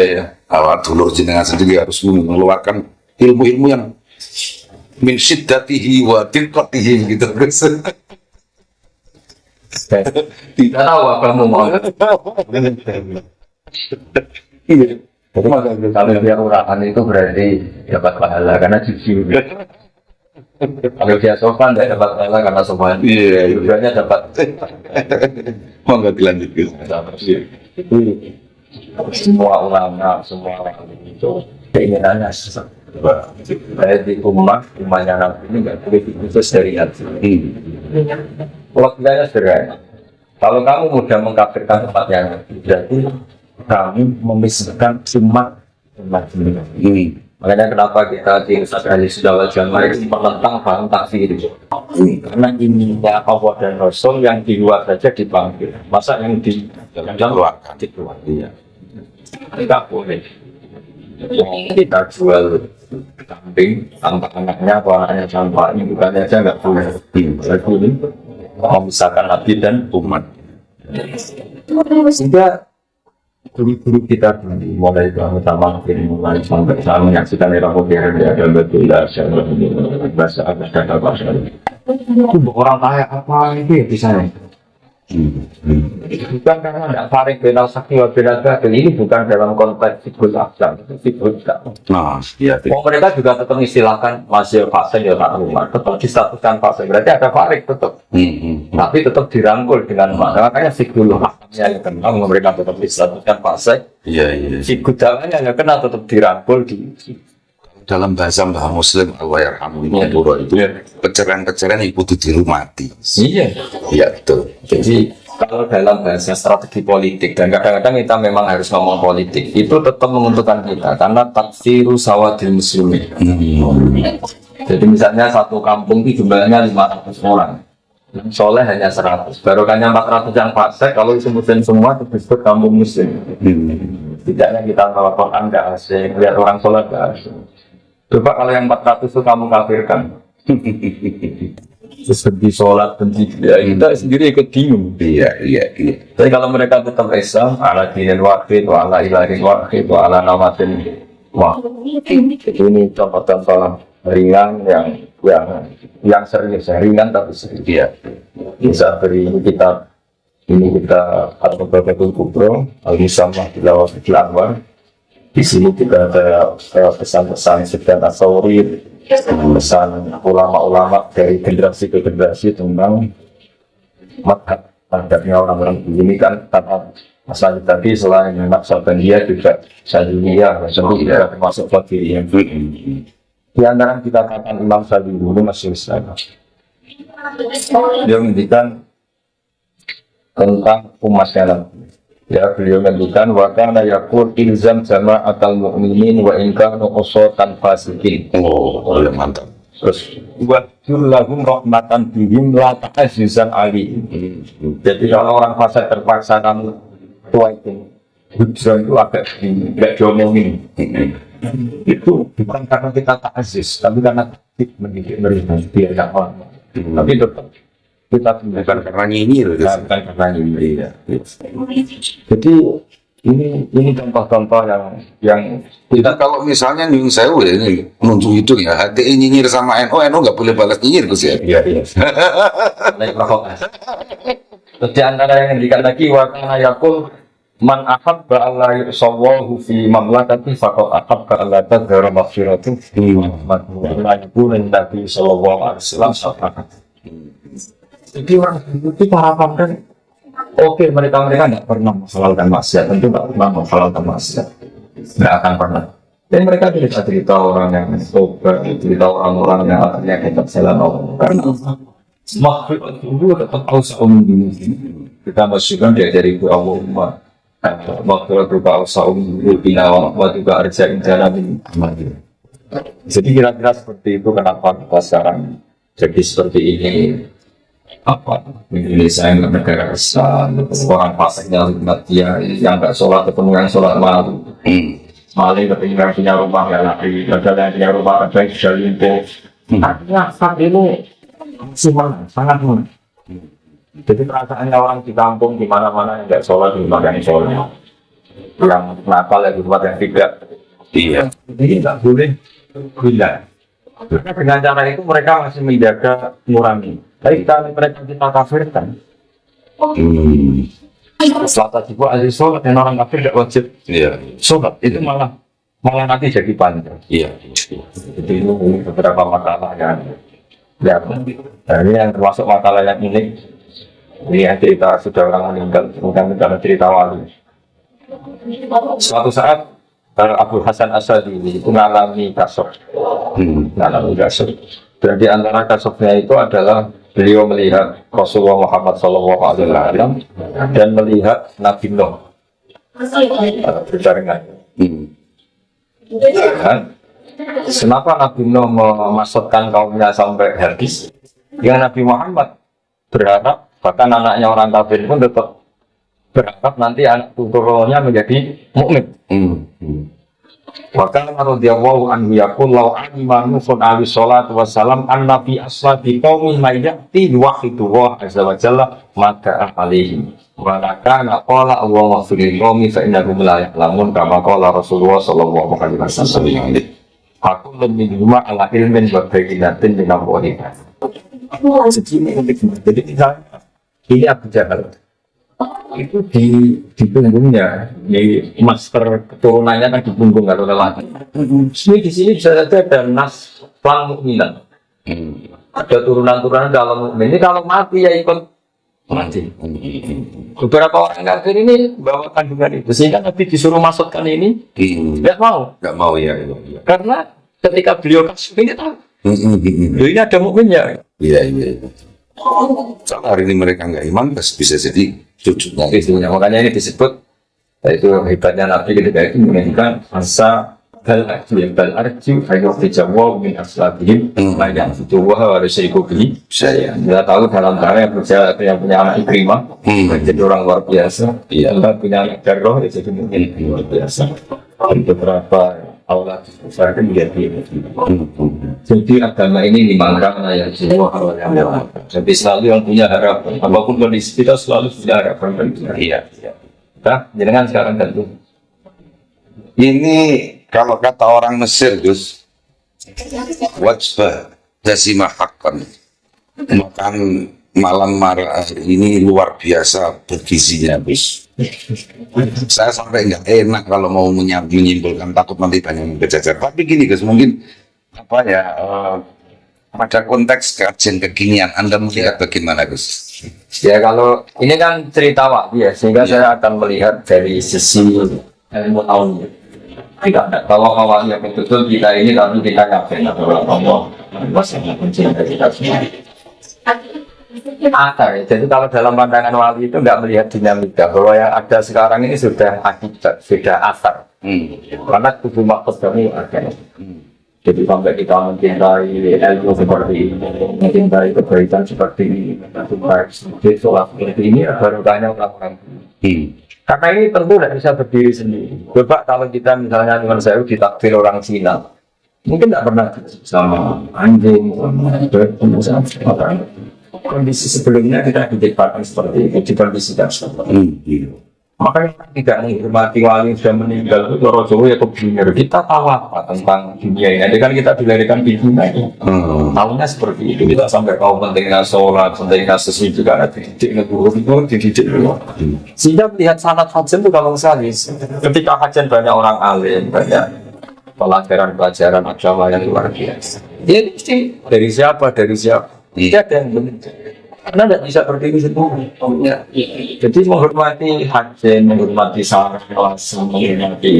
Dulur jenengan sendiri harus mengeluarkan ilmu-ilmu yang min syiddatihi wa diqqatihi gitu Gus. Tidak tahu apa kamu mau. Iya. Jadi kalau dia urakan itu berarti dapat pahala karena jujur. Kalau dia sopan tidak dapat pahala karena sopan. Iya. Tujuannya dapat. Mau nggak dilanjutkan? Semua ulama, semua orang itu keinginannya saya di rumahnya Nabi ini nggak boleh diputus dari hati. Logikanya sederhana. Kalau kamu mudah mengkafirkan tempatnya Nabi, berarti kamu memisahkan umat ini. Makanya kenapa kita di Ustaz Ali Sudawal Jamaah itu menentang paham takfir itu. Karena ini Allah dan Rasul yang di luar saja dipanggil. Masa yang di dalam luar iya. Tidak boleh. Kita jual kambing tanpa anaknya atau anaknya tanpa ini bukannya aja nggak boleh. Berarti ini memisahkan Nabi dan umat. Sehingga guru-guru kita mulai sama mulai sampai saya menyaksikan era modern ya dan betul bahasa ada bahasa itu orang kaya apa itu ya bisa bukan karena tidak farik benal sakti wa benal gadil ini bukan dalam konteks fikul aksan fikul aksan. Nah, iya. Mereka juga tetap istilahkan masih fase ya tak rumah tetap distatuskan fase berarti ada farik tetap tapi tetap dirangkul dengan makanya fikul aksannya yang kenal mereka tetap distatuskan fase fikul dalamnya yang kenal tetap dirangkul di dalam bahasa Mbah Muslim Al-Wayarhamu itu peceraian-peceraian itu dirumati. Iya betul. Jadi kalau dalam bahasa strategi politik dan kadang-kadang kita memang harus ngomong politik itu tetap menguntungkan kita karena takfiru sawadil muslimin. Jadi misalnya satu kampung itu jumlahnya 500 orang, soleh hanya 100, barokahnya 400 yang fasik. Kalau itu muslim semua itu disebut kampung muslim. Tidaknya kita kalau Quran nggak asing, lihat orang soleh nggak asing. Coba kalau yang 400 itu kamu kafirkan. Seperti sholat dan ya, kita sendiri ikut bingung. Iya. Tapi kalau mereka tetap Islam, ala dinin wahid, wa ala ilahin wahid, wa ala namatin wahid. Ini contoh-contoh ringan yang serius, ringan tapi serius. Iya. Bisa beri kitab ini kita atau Babatul Kubro, Al-Musamah Bilawatul Anwar. Di sini juga ada pesan-pesan Sufyan Ats-Tsauri, pesan ulama-ulama dari generasi ke generasi tentang madhabnya orang-orang ini kan karena masalah tadi selain Naqsabandiyah juga Syadziliyah, juga termasuk Qadiriyah. Di antara kita katakan Imam Syadzili dulu masih Islam. Dia menghentikan tentang umatnya Nabi. Ya, beliau menunjukkan wa kana yaqul ilzam jama'atal mu'minin wa in kanu usatan fasikin. Oh, mantap. Terus wa lahum rahmatan bihim la ta'azzizan ali. Jadi kalau orang fasik terpaksa kamu tuaitin hujrah itu agak enggak diomongin. Itu bukan karena kita ta'aziz, tapi karena kita mendidik mereka biar enggak orang. Tapi tetap kita bukan karena nyinyir, bukan karena nyinyir. Jadi ini contoh-contoh yang kita kalau misalnya nyung sewu ya ini menunjuk hidung ya HTI nyinyir sama NU nggak boleh balas nyinyir Gus ya. Iya. Naik provokasi. Terus di antara yang dikatakan lagi wakana yakul man ahabba alla yusawahu fi mamlakati faqad ahabba alla tadhara maghfiratu fi mamlakati Nabi sallallahu alaihi wasallam. Jadi orang itu harapan kan, oke mereka nggak pernah menghalalkan maksiat, tentu nggak pernah menghalalkan maksiat, nggak akan pernah. Dan mereka cerita orang yang sober, cerita orang-orang yang akhirnya kita jalan Allah. Karena makhluk itu tetap ausahum dulu. Kita masukkan dari ibu Allahumma, makhluk berupa ausahum dulu bina wa juga arjain jalan ini. Jadi kira-kira seperti itu kenapa kita sekarang jadi seperti ini. Indonesia yang negara Islam, orang pasiknya dia yang nggak sholat ketemu yang sholat malu, maling ketemu yang punya rumah ya lagi, ada yang punya rumah ada yang sudah limpo. Artinya saat ini sangat mana. Jadi perasaannya orang di kampung di mana-mana yang nggak sholat di rumah yang sholat, yang nakal ya di rumah yang tidak. Iya. Jadi nggak boleh gila. Karena dengan cara itu mereka masih menjaga nurani. Tapi kalau mereka kita kafirkan, Sholat wajib ahli sholat dan orang kafir tidak wajib Iya. sholat itu malah nanti jadi panjang. Iya. Jadi ini beberapa makalah yang ya, ini yang termasuk makalah yang unik. Ini yang cerita sudah orang meninggal, bukan dalam cerita wali. Suatu saat Abu Hasan Asy'ari itu mengalami kasuf. Mengalami kasuf. Dan di antara kasufnya itu adalah beliau melihat Rasulullah Muhammad SAW dan melihat Nabi Nuh berbarengan. Kenapa Nabi Nuh memasukkan kaumnya sampai habis? Yang Nabi Muhammad berharap, bahkan anaknya orang kafir pun tetap berharap nanti anak turunnya menjadi mukmin. Bahkan radhiyallahu anhu yaqul law amanu fun ali salatu wassalam anna fi ashabi qaumi may ya'ti wahidu wa azza wa jalla maka alaihi wa kana qala Allahu fil qaumi fa innahum la ya'lamun kama qala Rasulullah sallallahu alaihi wasallam. Aku lebih minum ala ilmin wa bayyinatin min Allah. Jadi ini Abu Jahal itu di punggungnya, di masker keturunannya kan di punggung kalau lelaki. Di sini bisa saja ada nas pelang mukminan. Ada turunan-turunan dalam mukmin. Ini kalau mati ya ikut mati. Beberapa orang kafir ini bawa kandungan itu, sehingga Nabi disuruh masukkan ini, nggak mau. Nggak mau ya. Karena ketika beliau kasih ini tahu, ini ada mukminnya. Iya. Soal hari ini mereka nggak iman, bisa jadi cucunya. Makanya ini disebut, yaitu hebatnya Nabi ketika itu menunjukkan masa bal arju ayo dijawa min aslabihim banyak itu harus ikuti. Saya tahu dalam karya yang punya anak Ikrimah jadi orang luar biasa. Punya anak Jarrah jadi mungkin luar biasa. Beberapa Allah besar kan menjadi. Jadi agama ini dimangkang ya semua hal yang jadi selalu yang punya harapan. Apapun kondisi kita selalu punya harapan. Iya. Nah, jangan sekarang tentu. Ini kalau kata orang Mesir, Gus, wajbah jasima hakkan, makan malam marah ini luar biasa bergizinya, Gus. Saya sampai nggak enak kalau mau menyimpulkan, takut nanti banyak yang berjajar. Tapi gini, Gus, mungkin apa ya pada konteks kajian kekinian Anda melihat bagaimana, Gus? Ya kalau ini kan cerita wahyu ya, sehingga saya akan melihat dari sisi ilmu tahunnya. Tidak, kalau awalnya betul kita ini lalu kita yakin bahwa Allah masih mencintai kita semua. Akar, jadi kalau dalam pandangan wali itu nggak melihat dinamika bahwa yang ada sekarang ini sudah akibat, sudah asar. Karena tubuh maksud kami ada. Jadi sampai kita mencintai ilmu seperti ini, mencintai kebaikan seperti ini, mencintai sholat seperti ini, baru tanya orang-orang. Karena ini tentu tidak bisa berdiri sendiri. Coba kalau kita misalnya dengan saya ditakdir orang Cina, mungkin tidak pernah sama anjing, sama orang. Kondisi sebelumnya kita diciptakan seperti itu, dikondisikan seperti itu. Makanya tidak menghormati wali sudah meninggal itu orang Jawa ya kebenar. Kita tahu apa tentang dunia ini. Jadi kan kita dilahirkan di dunia ini. Tahunya seperti itu. Kita sampai tahu pentingnya sholat, pentingnya sesuatu karena dididik negara itu dididik. Sehingga melihat sanad hajan itu gampang sekali. Ketika hajan banyak orang alim, banyak pelajaran agama yang luar biasa. Dia mesti dari siapa? Tidak ada yang benar. Karena tidak bisa berdiri sendiri. Jadi menghormati hajen, menghormati saraf, menghormati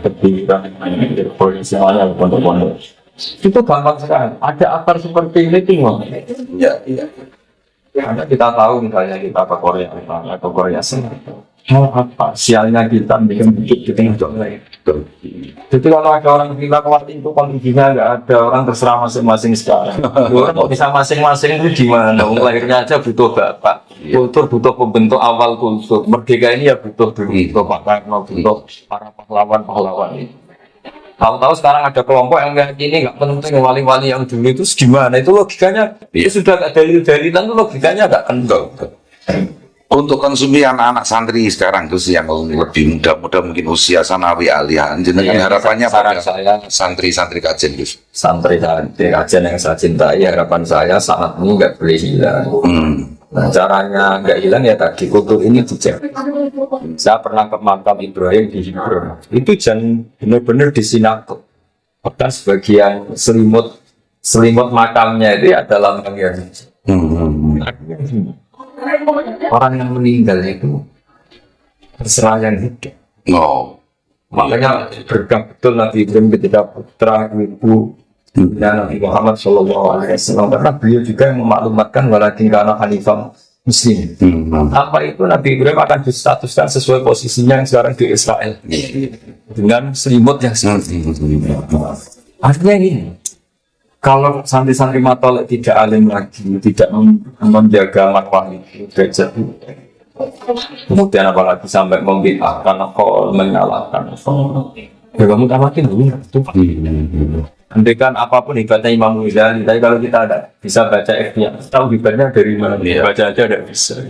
kebiran, semuanya pondok-pondok. Itu gampang sekali. Ada akar seperti ini semua. Iya. Karena kita tahu misalnya kita ke Korea atau Korea Selatan. Apa sialnya kita bikin hidup di tengah lain. Jadi kalau ada orang bilang waktu itu kondisinya nggak ada, orang terserah masing-masing sekarang. Orang kok bisa masing-masing itu gimana? Lahirnya aja butuh bapak, kultur butuh pembentuk awal kultur. Merdeka ini ya butuh Pak Karno, butuh para pahlawan ini. Tahu-tahu sekarang ada kelompok yang meyakini nggak penting wali-wali yang dulu itu gimana? Itu logikanya, itu sudah nggak dalil-dalilan, itu logikanya nggak kental. Untuk konsumsi anak-anak santri sekarang terus yang lebih muda mungkin usia sanawi aliyah, jenengan harapannya pada santri-santri kajian, Gus? Santri kajian yang saya cintai, harapan saya saat ini nggak boleh hilang. Nah, caranya nggak hilang ya tadi kultur ini dijaga. Saya pernah ke makam Ibrahim di Hebron. Itu jangan benar-benar disinatu. Bahkan sebagian selimut makamnya itu ada lambang Yahudi. Orang yang meninggal itu terserah yang hidup. No. Makanya berkah betul Nabi Ibrahim ketika putra ibu Nabi Muhammad SAW, karena beliau juga yang memaklumatkan walakin karena Hanifah Muslim. Apa itu Nabi Ibrahim akan distatuskan sesuai posisinya yang sekarang di Israel dengan selimut yang seperti itu. Artinya ini, kalau santri-santri matolek tidak alim lagi, tidak menjaga marwah itu, derajat itu, kemudian apalagi sampai membid'ahkan atau menyalahkan, ya kamu tamatin dulu itu. Andaikan apapun hebatnya Imam Ghazali, tapi kalau kita ada bisa baca F-nya, tahu hebatnya dari mana, baca aja tidak bisa.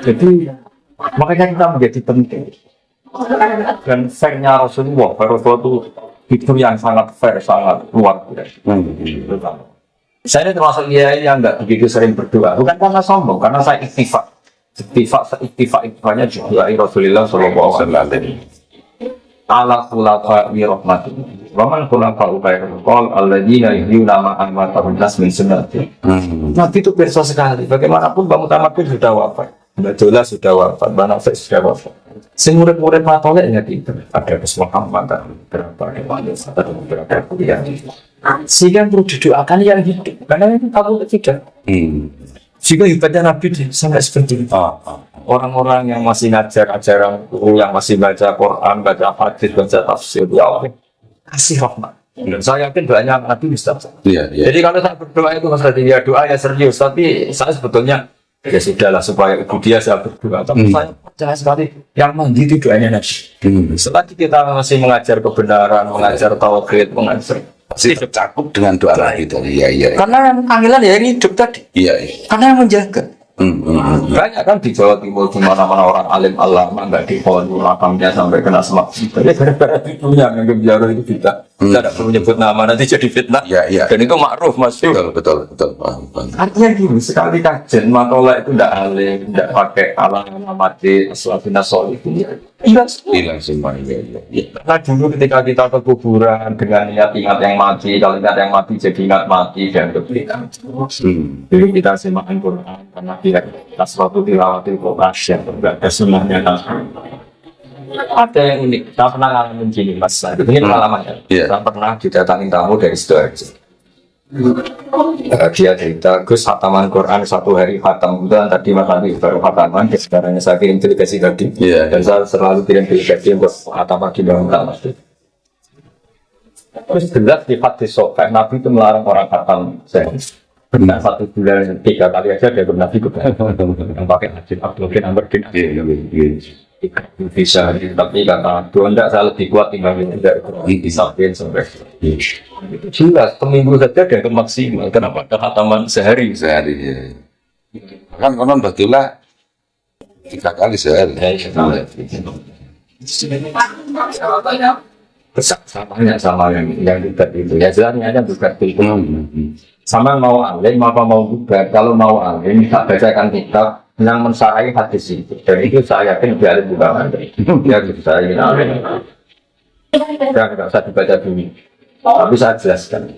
Jadi makanya kita menjadi penting. Dan fairnya Rasulullah itu yang sangat fair, sangat luar biasa. Saya ini termasuk yang nggak begitu sering berdoa, bukan karena sombong, karena saya iktifaknya juga Rasulullah Shallallahu Alaihi Wasallam. Ala khulafa'i rahmati wa man khulafa'u khairul qol alladzina yuhyuna ma amatahum nas min sunnati. Nabi itu perso sekali. Bagaimanapun Mbak Mutamakkin sudah wafat, Mbak Jola sudah wafat, Mbak Nafis sudah wafat. Sing murid-murid matoleknya gitu. Ada Gus Muhammad, ada beberapa ada beberapa kuliah. Sehingga perlu didoakan yang hidup. Karena itu kalau tidak. Jika hebatnya Nabi sampai seperti itu. Orang-orang yang masih ngajar ajaran guru, yang masih baca Quran, baca hadis, baca tafsir, ya Allah kasih rahmat. Dan saya yakin doanya Nabi Ustaz. Jadi kalau saya berdoa itu maksudnya ya doa ya serius, tapi saya sebetulnya ya sudahlah supaya ibu dia saya berdoa. Tapi saya percaya sekali yang mandi itu doanya Nabi. Selagi kita masih mengajar kebenaran, mengajar tauhid, mengajar pasti tercakup dengan doa itu. Iya. Karena panggilan ya ini hidup tadi. Iya. Karena yang menjaga. Banyak kan di Jawa Timur di mana-mana orang alim alama nggak diholu makamnya sampai kena semak. Jadi gara-garaitunya yang biara itu kita tidak perlu nyebut nama nanti jadi fitnah. Iya. Dan itu makruf mas. Betul. Artinya gini sekali kajian matolak itu tidak alim, tidak pakai alama mati aswabina solih itu hilang semua. Karena dulu ketika kita ke kuburan dengan niat ingat yang mati, kalau ingat yang mati jadi ingat mati dan kebelikan. Jadi kita semakan Quran karena kita sesuatu tilawatil Quran yang berbeda semuanya. Ada yang unik, saya pernah ngalamin gini mas. Ini pengalamannya. Saya pernah didatangi tamu dari Sidoarjo. Dia cerita Gus khataman Quran satu hari khatam dan tadi mas Andi baru khataman sekarang saya kirim delegasi tadi dan saya selalu kirim delegasi untuk khataman di dalam kamar. Terus jelas di hadis sahih Nabi itu melarang orang khatam benar 1 bulan 3 kali aja dia ke Nabi yang pakai hadis Abdul Amr bin bisa tapi kata tidak saya lebih kuat tinggal tidak disabin sampai itu jelas seminggu saja dia maksimal. Kenapa? Khataman sehari kan konon betullah 3 kali sehari. Samanya sama yang bukan itu ya jelasnya bukan itu sama mau alim apa mau bukan. Kalau mau alim tak bacakan kitab yang mensarai hadis itu dan itu saya yakin dia alim juga ya gitu saya ingin alim ya tidak usah dibaca dulu tapi saya jelaskan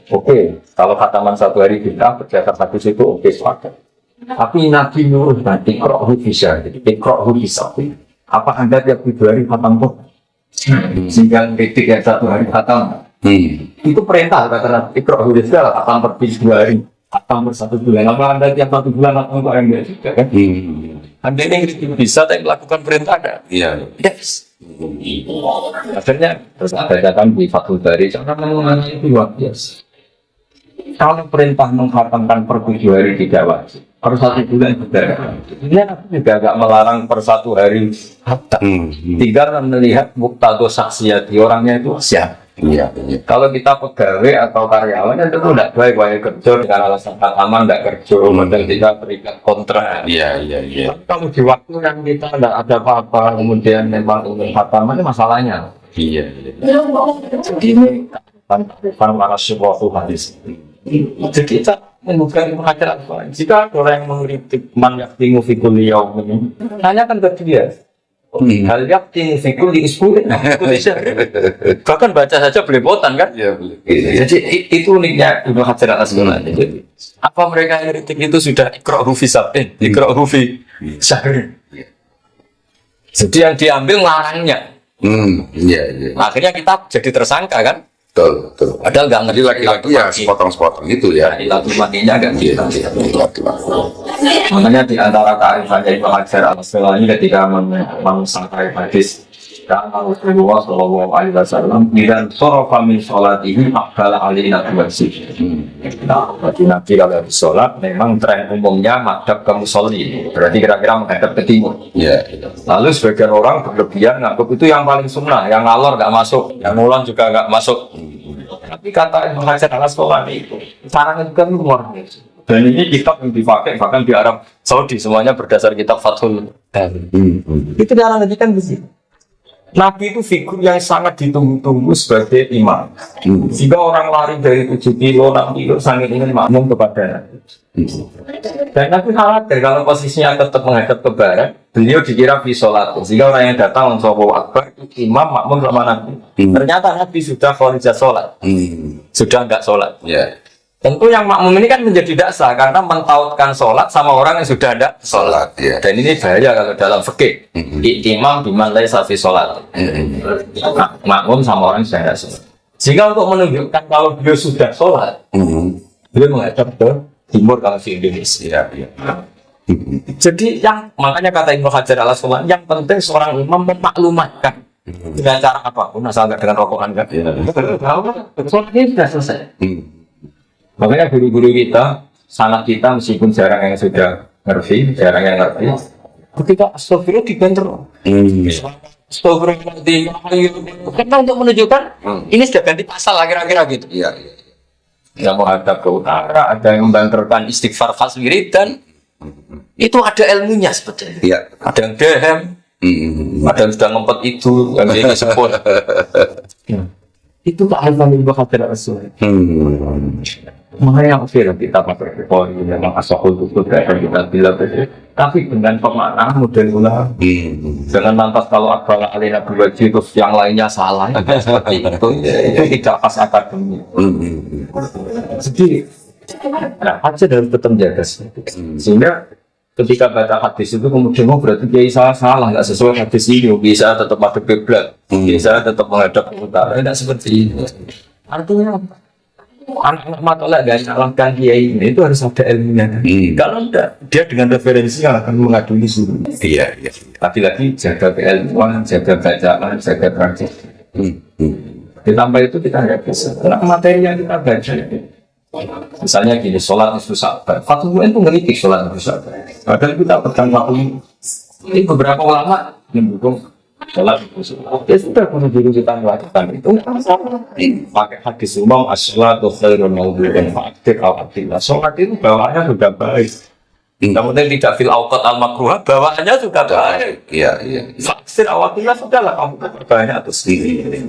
kalau khataman 1 hari kita berdasarkan hadis itu sepakat tapi Nabi Nuh nanti ikrohu bisa jadi ikrohu bisa apa anda tiap 7 hari khatam kok sehingga kritik yang 1 hari khatam itu perintah kata ikrohu bisa khatam per 2 hari khatam per 1 bulan apa anda tiap 1 bulan khatam kok enggak juga kan anda ini bisa tapi melakukan perintah ada yes. Akhirnya terus ada datang di Fathul Bari karena memang itu luar biasa. Kalau perintah menghatamkan per 7 hari tidak wajib, per 1 bulan juga. Dia juga agak melarang per 1 hari hatam. Tinggal melihat muktado saksiyati orangnya itu siapa. Kalau kita pegawai atau karyawan itu tidak baik kerja dengan alasan khataman tidak kerja, padahal kita berikan kontrak. Kalau di waktu yang kita tidak ada apa-apa, kemudian memang ingin khataman itu masalahnya. Jadi ini tanpa suatu hadis. Jadi kita bukan mengajar apa. Jika ada orang yang mengkritik man yaktimu fikul yaum, tanyakan ke dia. Hal yaktimu fikul isbul. Bahkan baca saja belepotan kan? Ya, boleh. Jadi itu uniknya Ibnu Hajar al-Asqalani. Jadi apa mereka yang kritik itu sudah ikra'hu fi sab'in, ikra'hu fi syahrin. Jadi yang diambil larangnya. Iya. Akhirnya kita jadi tersangka kan? Betul. Padahal nggak ngerti Jadi laki-laki ya sepotong-sepotong itu ya. Ilatul matinya nggak Iya, gitu. laki-laki. Makanya di antara kearifannya Ibnu Hajar al-Asqalani ketika mensangkai hadis Rasulullah Shallallahu Alaihi Wasallam dan sorofa min sholatihi akbala alina tuwasi. Nah, bagi Nabi kalau habis sholat memang tren umumnya madhab ke musolli, berarti kira-kira menghadap ke timur. Iya. Lalu sebagian orang berlebihan nganggap itu yang paling sunnah, yang ngalor nggak masuk, yang ngulon juga nggak masuk. Tapi kata Ibnu Hajar al-Asqalani itu caranya juga luar biasa. Dan ini kitab yang dipakai bahkan di Arab Saudi semuanya berdasar kitab Fathul Bari. Itu dalam kan di sini. Nabi itu figur yang sangat ditunggu-tunggu sebagai imam. Jika orang lari dari 7 kilo, 6 kilo, sangat ingin makmum kepada Nabi. Dan Nabi khawatir kalau posisinya tetap menghadap ke barat, beliau dikira fi sholat. Jika orang yang datang Allahu Akbar, imam makmum sama Nabi. Ternyata Nabi sudah kharijah sholat. Sudah enggak sholat. Ya. Tentu yang makmum ini kan menjadi tidak sah karena mentautkan sholat sama orang yang sudah ada sholat. Ya. Dan ini bahaya kalau dalam fikih. Imam biman laisa fi sholat. Makmum sama orang yang sudah ada sholat. Sehingga untuk menunjukkan kalau beliau sudah sholat, beliau menghadap ke timur kalau di Indonesia. Iya. Jadi yang makanya kata Ibnu Hajar al-Asqalani, yang penting seorang imam memaklumatkan dengan cara apapun, asal nggak dengan rokokan kan. Sholat ini sudah selesai. Makanya guru-guru kita, sanak kita meskipun jarang yang sudah ngerti, jarang yang ngerti. Ketika astagfirullah dibanter. Astagfirullahaladzim. Karena untuk menunjukkan ini sudah ganti pasal kira-kira gitu. Iya. Yang menghadap ke utara, ada yang membanterkan istighfar khas wiridan. Itu ada ilmunya sebetulnya. Iya. Ada yang dehem, ada yang sudah ngempet itu, yang dia sebut. Itu kearifan Ibnu Hajar al-Asqalani. Makanya yang kita pakai Bukhari memang asahul itu kayak kita bilang tadi, tapi dengan pemaknaan model ulang. Jangan lantas kalau akbala alina berwajib terus yang lainnya salah. Seperti itu tidak pas akademi. Jadi, nah Hajar harus tetap jaga sehingga ketika baca hadis itu kemudian berarti dia salah nggak sesuai hadis ini, bisa tetap madhab kiblat, bisa tetap menghadap ke utara, tidak seperti itu. Artinya anak-anak matolak dan nyalahkan kiai ini itu harus ada ilmunya. Kalau enggak, dia dengan referensinya akan mengadili suruh. Iya. Lagi-lagi jaga keilmuan, jaga bacaan, jaga praktik. Ditambah itu kita nggak bisa. Karena materi yang kita baca itu, misalnya gini, sholat itu sabar. Fathul Mu'in itu ngeritik sholat itu sabar. Padahal kita pegang waktu ini beberapa ulama mendukung sholat itu sabar. Ya sudah, kalau dulu kita melakukan itu nggak masalah. Pakai hadis umum as-sholatu khairun mawdu'in fa'aktir al-abdillah. Sholat itu bawaannya sudah baik. Namun tidak fil awqat al-makruhah, bawaannya sudah baik. Iya. Fa'aktir al-abdillah sudahlah, kamu berbanyak atau sendiri.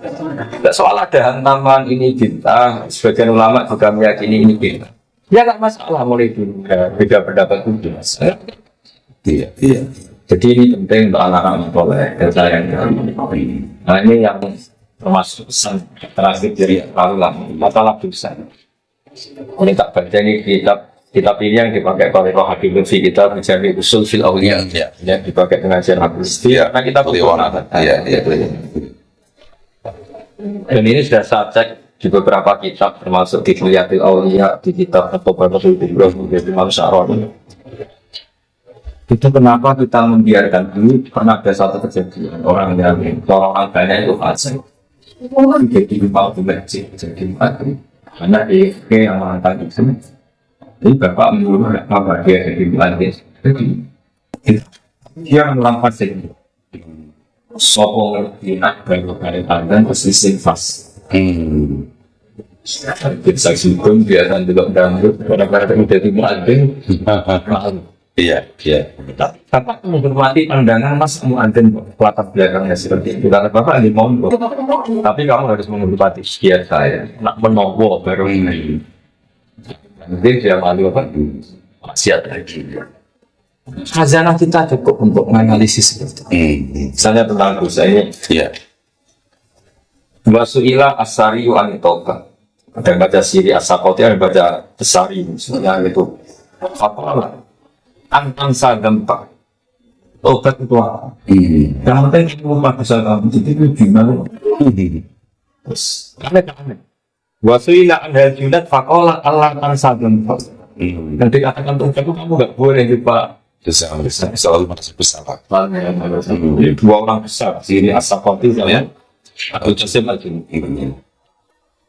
Tidak soal ada hantaman ini kita, sebagian ulama juga meyakini ini kita. Ya nggak masalah mulai dulu, beda pendapat itu mas. Iya. Jadi ini penting untuk anak-anak boleh yang nah ini yang termasuk pesan terakhir dari Rasulullah masalah dosa. Ini tak baca ini kitab ini yang dipakai oleh Roh Habib Lutfi, kita menjadi usul fil awliya yang dipakai dengan Syekh Habib Lutfi. Karena kita Iya. Dan ini sudah saya cek di beberapa kitab termasuk di Hilyatul Auliya, di kitab At-Tabaqatul Kubra dari Imam Sya'rani. Itu kenapa kita membiarkan dulu pernah ada satu kejadian orang yang orang banyak itu fasik. Jadi mau dimensi jadi mati. Karena yang mengatakan itu, ini bapak menurut apa dia jadi mati. Jadi dia mengulang fasik. Sopong dinak baru kali tangan pesisir fas. Saksi pun biasa juga dangdut. Kadang-kadang udah dimuadzin. Iya. Bapak menghormati pandangan Mas muadzin latar belakangnya seperti itu. Karena bapak lagi monggo. Tapi kamu harus menghormati sekian saya. Nak menowo baru ini. mungkin dia malu apa? Maksiat lagi. Khazanah kita cukup untuk menganalisis itu. Misalnya tentang dosa ini. Iya. Wasu'ila as-sariyu anitoka. Ada yang baca siri as-sakoti, ada yang baca besari. Misalnya itu. Apa? Antang sadampak. Obat itu apa? Yang penting ilmu dosa kamu. Jadi itu gimana? Terus, aneh. Wasu'ila anhal junat fakola Allah tan sadampak. Nanti akan itu kamu nggak boleh lupa. Selalu merasa bersalah. Dua orang besar. Siri as-sakoti ya. Atau Jasim lagi.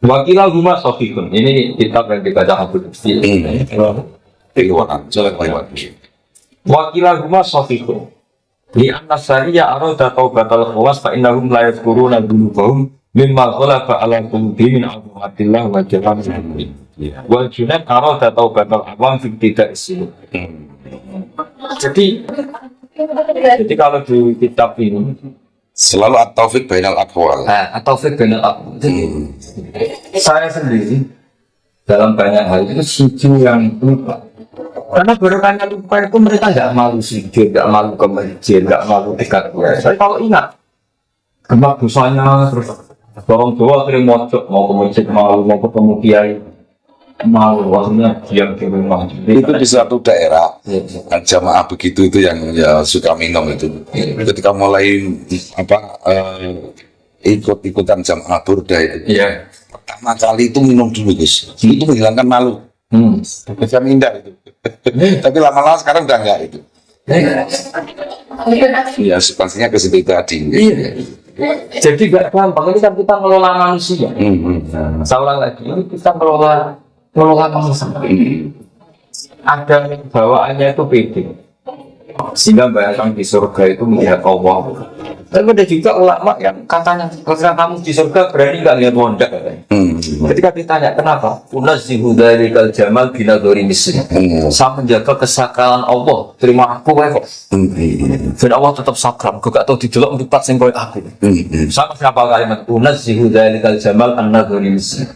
Wakilah rumah Sofikun. Ini kitab yang dibaca Abdul Mufti. Wakilah rumah Sofikun. Di anas syariah aroda taubatal khawas fa innahum la yadhkuruna dzunubahum mimma ghalaba ala qulubihim min azimatillah wa jalalihi. Wa junat aroda taubatal awam fi tidak isin. Jadi kalau di kitab ini selalu at-taufiq bainal aqwal. Atau bainal aqwal. Saya sendiri dalam banyak hal itu sujud yang lupa. Karena barokahnya lupa itu mereka nggak malu sujud, nggak malu ke masjid, nggak malu dekat. Saya kalau ingat gemak dosanya terus orang tua sering mojok mau ke masjid, mau ketemu kiai, mau maksudnya diam di rumah. Itu di suatu daerah yang jamaah begitu itu yang ya suka minum itu. Ketika mulai ikut-ikutan jamaah burda itu. Iya. Pertama kali itu minum dulu Gus. Itu menghilangkan malu. Bisa indah itu. Tapi lama-lama sekarang udah enggak itu. Ya substansinya ke situ tadi. Iya. Jadi gak gampang, ini kan kita ngelola manusia. Saya ulang lagi, ini kita ngelola manusia. Ada bawaannya itu pede. Sehingga bayangkan di surga itu melihat Allah. Tapi ada juga ulama yang katanya, kalau kamu di surga berani nggak lihat wondak. Ketika ditanya kenapa, unazzihu dzalikal jamal binadzuri misri. Saya menjaga kesakalan Allah. Terima aku kok. Dan Allah tetap sakram. Gue gak tahu didelok mripat sing koyo aku. Sama siapa kalimat unazzihu dzalikal jamal an-nadzuri misri.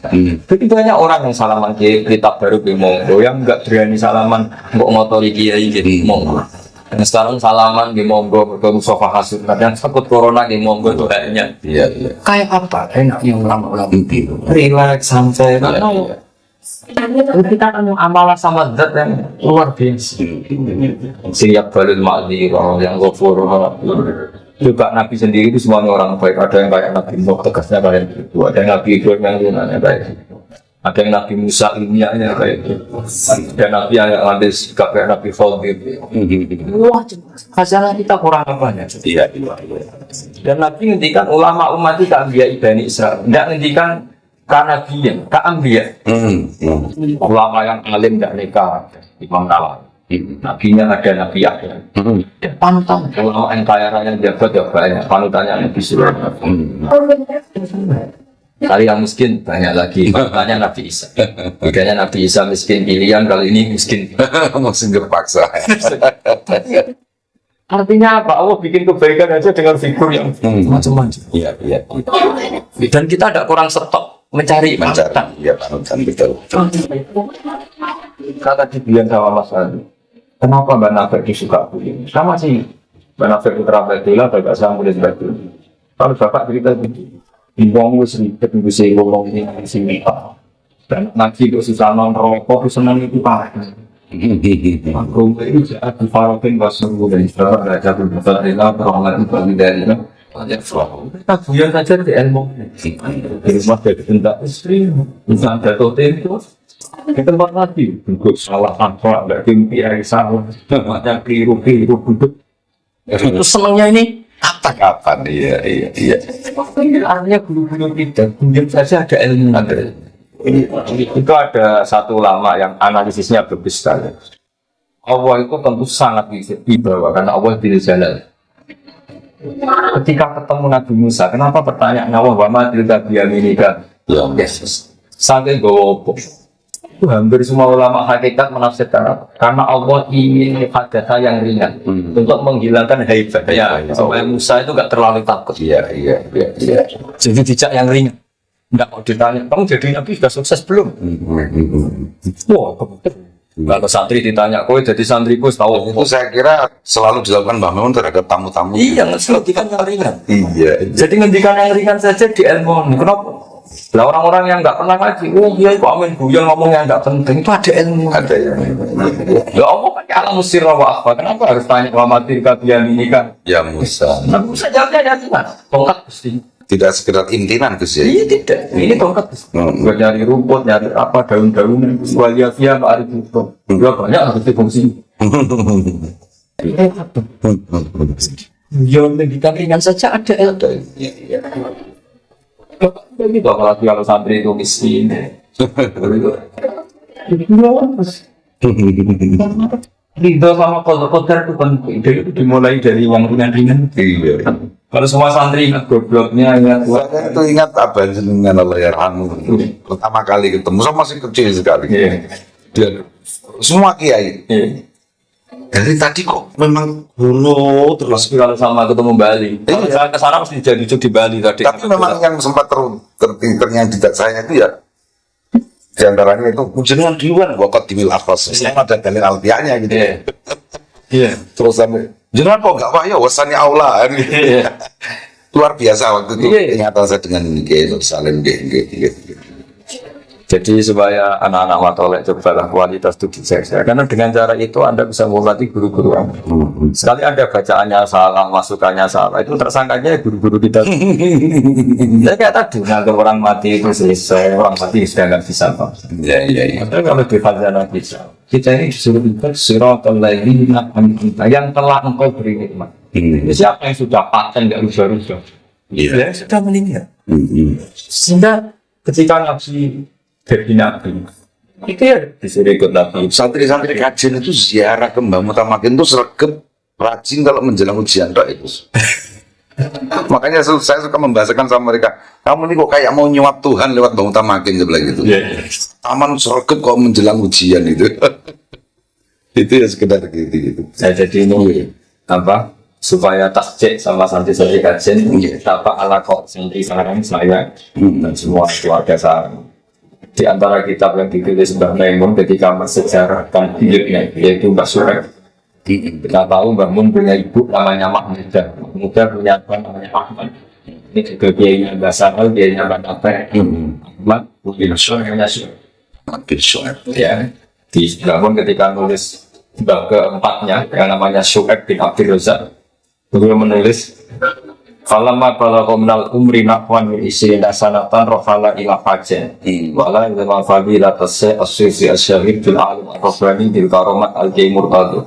Jadi banyak orang yang salaman kitab baru ke monggo, yang nggak berani salaman kok ngotori kiai jadi monggo. Dan sekarang salaman di monggo ke Mustafa Hasud, kadang takut corona di monggo itu kayaknya. Iya. Kayak apa? Enaknya ulama-ulama itu. Relax, santai. Kita kan amalan sama zat yang luar biasa. Siap balil ma'li, yang ghafur. Juga Nabi sendiri itu semuanya orang baik. Ada yang kayak Nabi Nuh, tegasnya kayak gitu. Ada yang Nabi Ibrahim yang lunanya kayak gitu. Ada yang Nabi Musa ilmiahnya kayak gitu. Ada Nabi yang ngambil sikap kayak Nabi Khalid. Wah, khazanah kita kurang apanya? Iya. Dan Nabi ngendikan ulama umat itu keambiya Bani Israil. Tidak ngendikan kanabiyan, keambiya. Ulama yang alim tidak nikah, Imam Nawawi. Nabinya ada Nabi Yahya. Dan panutan ulama yang kaya raya jabat ya banyak. Panutannya Nabi Sulaiman. Kali yang miskin banyak lagi. Panutannya Nabi Isa. Bedanya Nabi Isa miskin pilihan, kali ini miskin. Maksud terpaksa. Artinya apa? Allah bikin kebaikan aja dengan figur yang macam-macam. Iya. Dan kita tidak kurang stok mencari panutan. Iya, panutan betul. Kata dibilang sama Mas Adi, kenapa Mbak Nafek disuka begini? Sama sih, Mbak Nafek putra Abdullah, Bapak saya murid Abdullah. Kalau Bapak cerita begini, dibuang gue sedikit, gue sih ngomong ini sini Pak. Dan nanti gue susah nonrokok, gue senang itu Pak. Aku itu jahat di Farokin Basuru dan Israel Raja Berbesar Rila Perhongan Bagi dari banyak flow. Kita buyan saja di ilmu. Di rumah dari benda istri, bisa jatuh tempo. Di tempat lagi, untuk salah apa, nggak timpi air salah, tempatnya keliru duduk. Terus senangnya ini Kapan? Iya. artinya guru-guru kita, buyan saja ada ilmu Itu ada satu ulama yang analisisnya bagus sekali. Allah itu tentu sangat dibawa karena Allah pilih jalan. Ketika ketemu Nabi Musa, kenapa pertanyaan Allah wama tilka biyaminika? Yes. Sampai gowo. Itu hampir semua ulama hakikat menafsirkan apa? Karena Allah ingin hadatah yang ringan untuk menghilangkan haibat. Supaya Musa itu nggak terlalu takut. Iya. Jadi dijak yang ringan. Enggak mau ditanya, kamu jadi nabi sudah sukses belum? Wah, kebetulan. Kalau santri ditanya, kowe jadi santriku tahu Itu saya kira selalu dilakukan Mbah Mun terhadap tamu-tamu. iya, ngendikan yang ringan. Iya. Jadi ngendikan yang ringan saja di ilmu. Kenapa? Lah orang-orang yang nggak pernah ngaji, oh iya kok amin guyon ngomong yang nggak penting itu ada ilmu. Ada ya. Ya Allah kan alam sirra wa akhfa. Kenapa harus tanya wa matir kalian ini kan? Ya Musa. Nah, Musa jawabnya ya Tuhan. Tongkat Gusti. Tidak sekedar intinan Gus ya. Iya tidak. Ini tongkat Gusti. Buat nyari rumput, nyari apa daun-daun, waliafia, ma'arif itu. Ya banyak harus fungsi. Ya ngendikan ringan saja ada ilmu. Ini apalagi kalau santri itu miskin. Ridho sama kodar itu penting. Itu dimulai dari yang ringan-ringan. Iya. Kalau semua santri ingat gobloknya, ingat Saya itu ingat abang jenengan Allah yarhamu. Pertama kali ketemu saya masih kecil sekali. Iya. Dan semua kiai. Iya. Dari tadi kok memang hulu terus. Tapi kalau sama ketemu Bali, kalau saya ke sana mesti jadi di Bali tadi. Tapi memang yang sempat yang tidak saya itu ya di antaranya itu jenengan duluan waktu di mil akhlas. Saya ada dalil alfiahnya gitu. Iya. Iya. Terus sampai jenengan kok enggak wahya wasannya Allah kan gitu. Iya. Luar biasa waktu itu Iya. ingatan saya dengan Kiai Nur Salim gitu. Jadi supaya anak-anak watolek cobalah kualitas itu dijaga. Karena dengan cara itu Anda bisa melatih guru-guru Anda. Sekali Anda bacaannya salah, masukannya salah, itu tersangkanya guru-guru kita. Saya kayak tadi, nanti orang mati itu selesai, orang mati sudah nggak bisa. Iya. Tapi kalau di khazanah kita ini disuruh ikut siratal ladzina an'amta yang telah engkau beri nikmat. Siapa yang sudah paten nggak rubah-rubah? Iya. Ya sudah meninggal. Sehingga ketika Nabi jadi Nabi, itu ya disuruh ikut Nabi. Santri-santri kajian itu ziarah ke Mbah Mutamakin itu sergap rajin kalau menjelang ujian itu. Makanya saya suka membahasakan sama mereka, kamu ini kok kayak mau nyuap Tuhan lewat Mbah Mutamakin sebelah gitu. Taman sergap kok menjelang ujian itu. Itu ya sekedar gitu. Saya jadi ini apa supaya tasjek sama santri-santri kajian apa ala kok santri sekarang saya dan semua keluarga saya. Di antara kitab yang ditulis Mbah Maimun ketika mensejarahkan hidupnya yaitu Mbah Suhaib. Kita tahu Mbah Mun punya ibu namanya Mahmudah. Mahmudah punya abang namanya Ahmad. Ini juga biayanya Mbah Sahal, biayanya Mbah Nafeh. Ahmad bin Suhaib namanya Suhaib. Ya, di Mbah Mun ketika nulis Mbah keempatnya yang namanya Suhaib bin Abdul Razak, beliau menulis falamma balagha minal umri nahwan min isrina sanatan rafala ila fajen wala ilma fadila tasai as-sufi as-syahid bil alim ar-rabbani bil karamat al-jai murtadu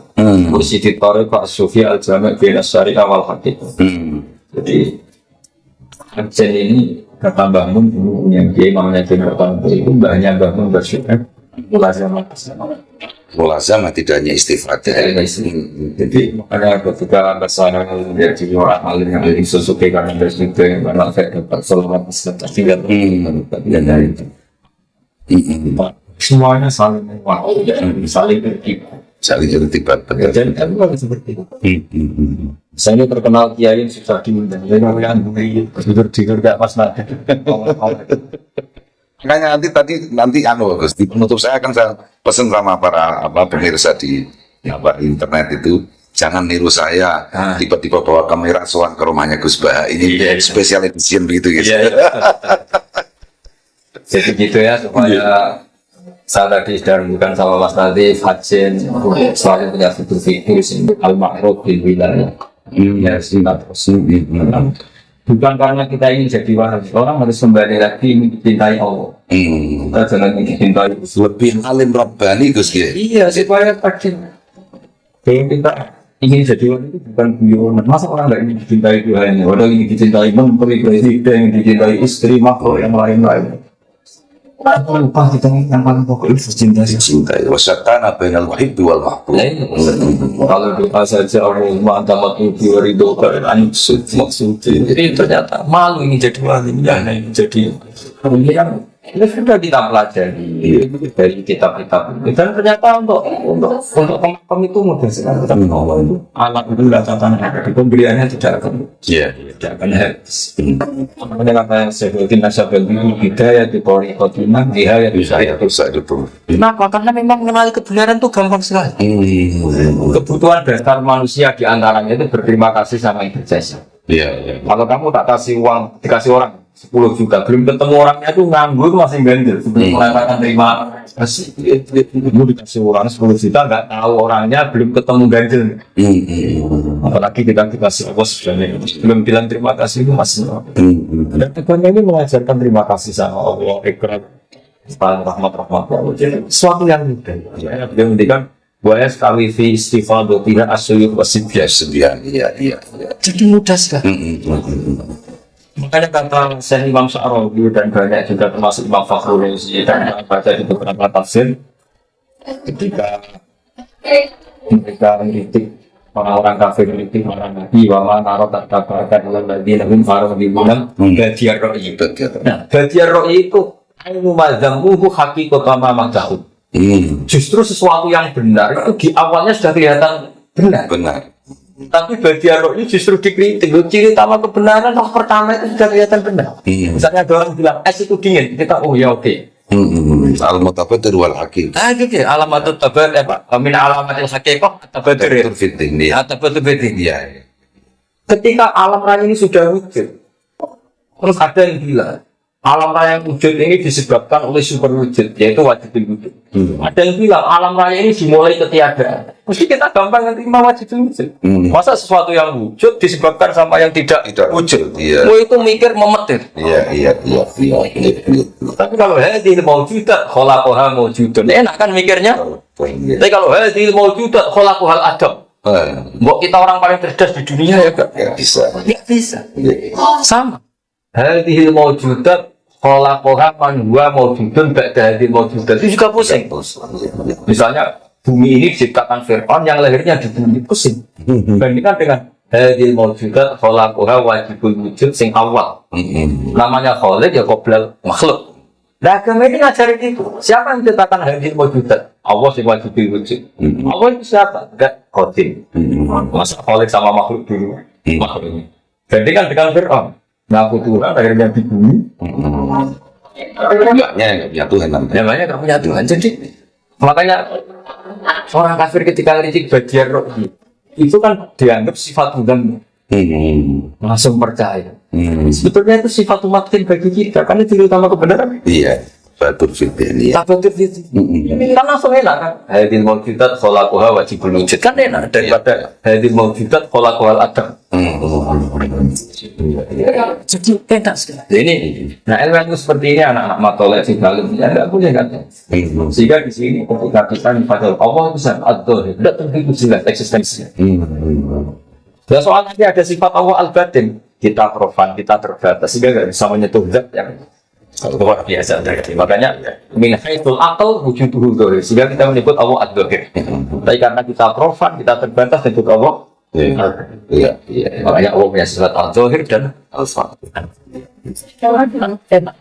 mursyidit tariq as-sufi al-jami' bin as-syari'a wal hadith. Jadi fajen ini kata Mbah Mun dulu yang kiai namanya Kiai Murtado itu mbahnya Mbah Mun bersyukur Mulazamah tidak hanya istighfar. Jadi makanya ketika bersama menjadi orang alim yang paling sesuai karena bersyukur yang mana saya dapat selamat tapi tidak dari itu. Semuanya saling saling tertibat. Saling tertibat. Dan kan seperti itu. Saya terkenal kiai yang susah diundang. Jadi yang tidur kayak Mas Nada. Makanya nanti Gus, di penutup saya akan saya pesan sama para pemirsa di internet itu jangan niru saya tiba-tiba bawa kamera soan ke rumahnya Gus Bah ini special edition begitu gitu. Jadi gitu ya supaya saya tadi sudah bukan sama Mas Nadif, Hajin, selalu punya fitur-fitur al-ma'ruf bil wilayah. Ya singkat bukan karena kita ingin jadi wahabi, orang harus kembali lagi mencintai Allah. Kita jangan mencintai lebih alim Rabbani Gus ya. Iya, supaya tadi kita ingin jadi wahabi itu bukan guyonan. Masa orang nggak ingin dicintai Tuhan? Orang ingin dicintai menteri, presiden, dicintai istri, makhluk yang lain-lain. Lupa kita yang paling pokok itu cinta. Wasyatana bainal wahid wal mahbub. Kalau doa saja Allahumma anta matlubi wa ridhoka maksudnya. Jadi ternyata malu ingin jadi wali, ingin jadi yang Ini sudah kita pelajari dari kitab-kitab itu, dan ternyata untuk pemakom itu mudah sekali. Tapi Allah itu alat itu catatan di pembeliannya tidak akan habis. Makanya kata yang sebutin nasabel itu hidayah di pori khotimah hidayah di saya itu. Kenapa? Karena memang mengenali kebenaran itu gampang sekali. Kebutuhan dasar manusia diantaranya itu berterima kasih sama yang berjasa. Iya. Kalau kamu tak kasih uang, dikasih orang 10 juta, belum ketemu orangnya tuh nganggur masih ganjil. Sebelum mengatakan terima kasih, kamu dikasih orang 10 juta, nggak tahu orangnya, belum ketemu ganjil. Apalagi kita dikasih bos, belum bilang terima kasih itu masih. Dan teguhannya ini mengajarkan terima kasih sama Allah, ikhlas, rahmat. Suatu yang mudah. Dia mendikan buaya sekali fi istighfar tidak asyuk wasibya. Iya. Jadi mudah sekali. Makanya kata Syekh Imam Sya'rawi dan banyak juga termasuk Imam Fakhrul Razi dan baca di beberapa tafsir, ketika mereka mengkritik orang-orang kafir, mengkritik orang Nabi, wa ma naro tatabakan dalam Nabi Nabi Farah Bibunam Badiyar Ro'i. Nah, Badiyar Ro'i itu ilmu mazhamuhu haqiqatan ma majahud. Justru sesuatu yang benar itu di awalnya sudah kelihatan benar. Tapi bagian roh ini justru dikritik. Ciri utama kebenaran roh pertama itu sudah kelihatan benar. Misalnya ada orang bilang es itu dingin, kita oke. Al-mutabadir wal hakim. Gitu ya. Alamat tabadir min alamatil haqiqah tabadir. Tabadir fitin. Iya. Ketika alam raya ini sudah wujud, terus ada yang bilang alam raya yang wujud ini disebabkan oleh super wujud, yaitu wajibul wujud. Ada yang bilang alam raya ini dimulai ketiadaan. Mesti kita gampang menerima wajibul wujud. Masa sesuatu yang wujud disebabkan sama yang tidak wujud? Mau itu mikir memetir. Iya. Tapi kalau hadil maujudat khalaqaha maujudun, enak kan mikirnya? Tapi kalau hadil maujudat khalaqahal adam, mbok kita orang paling cerdas di dunia ya enggak? Enggak bisa. Sama. Hadil maujudat khalaqaha man huwa maujudun ba'da hadil maujudat, itu juga pusing. Misalnya bumi ini diciptakan Fir'aun yang lahirnya di bumi, pusing. Bandingkan dengan hadil maujudat khalaqaha wajibul wujud sing awal. Namanya khaliq ya qoblal makhluk. Nah, agama ini ngajarin itu. Siapa yang menciptakan hadil maujudat? Allah sing wajibul wujud. Allah itu siapa? Enggak qadim. Masa khaliq sama makhluk dulu? Makhluk. Bandingkan dengan Fir'aun. Ngaku Tuhan akhirnya di bumi. Nggak punya Tuhan namanya. Namanya nggak punya Tuhan. Jadi makanya orang kafir ketika ngeritik bagian roh itu kan dianggap sifat Tuhan, langsung percaya. Sebetulnya itu sifat umatin bagi kita karena itu utama kebenaran. Iya. Batur fitin. Batur fitin. Kan langsung enak kan. Hadil maujudat khalaqaha wajibul wujud kan enak daripada hadil maujudat khalaqahal adam. Jadi enak sekali. Ini, nah ilmu seperti ini anak-anak matolek si dalam ya nggak boleh kan? Sehingga di sini ketika kita dipakai Allah itu sangat adil, tidak terhitung jelas eksistensinya. Dan soal nanti ada sifat Allah al-batin, kita profan, kita terbatas sehingga nggak bisa menyentuh zat yang luar biasa. Makanya min haitsul aqal wujuduhu dzahir, sehingga kita menyebut Allah ad-dzahir. Tapi karena kita profan, kita terbatas menyebut Allah. Iya. Makanya Allah punya sifat al-dzahir dan al-fatih. Enak.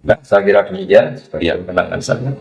Nah, saya kira demikian. Ya, menangkan saya.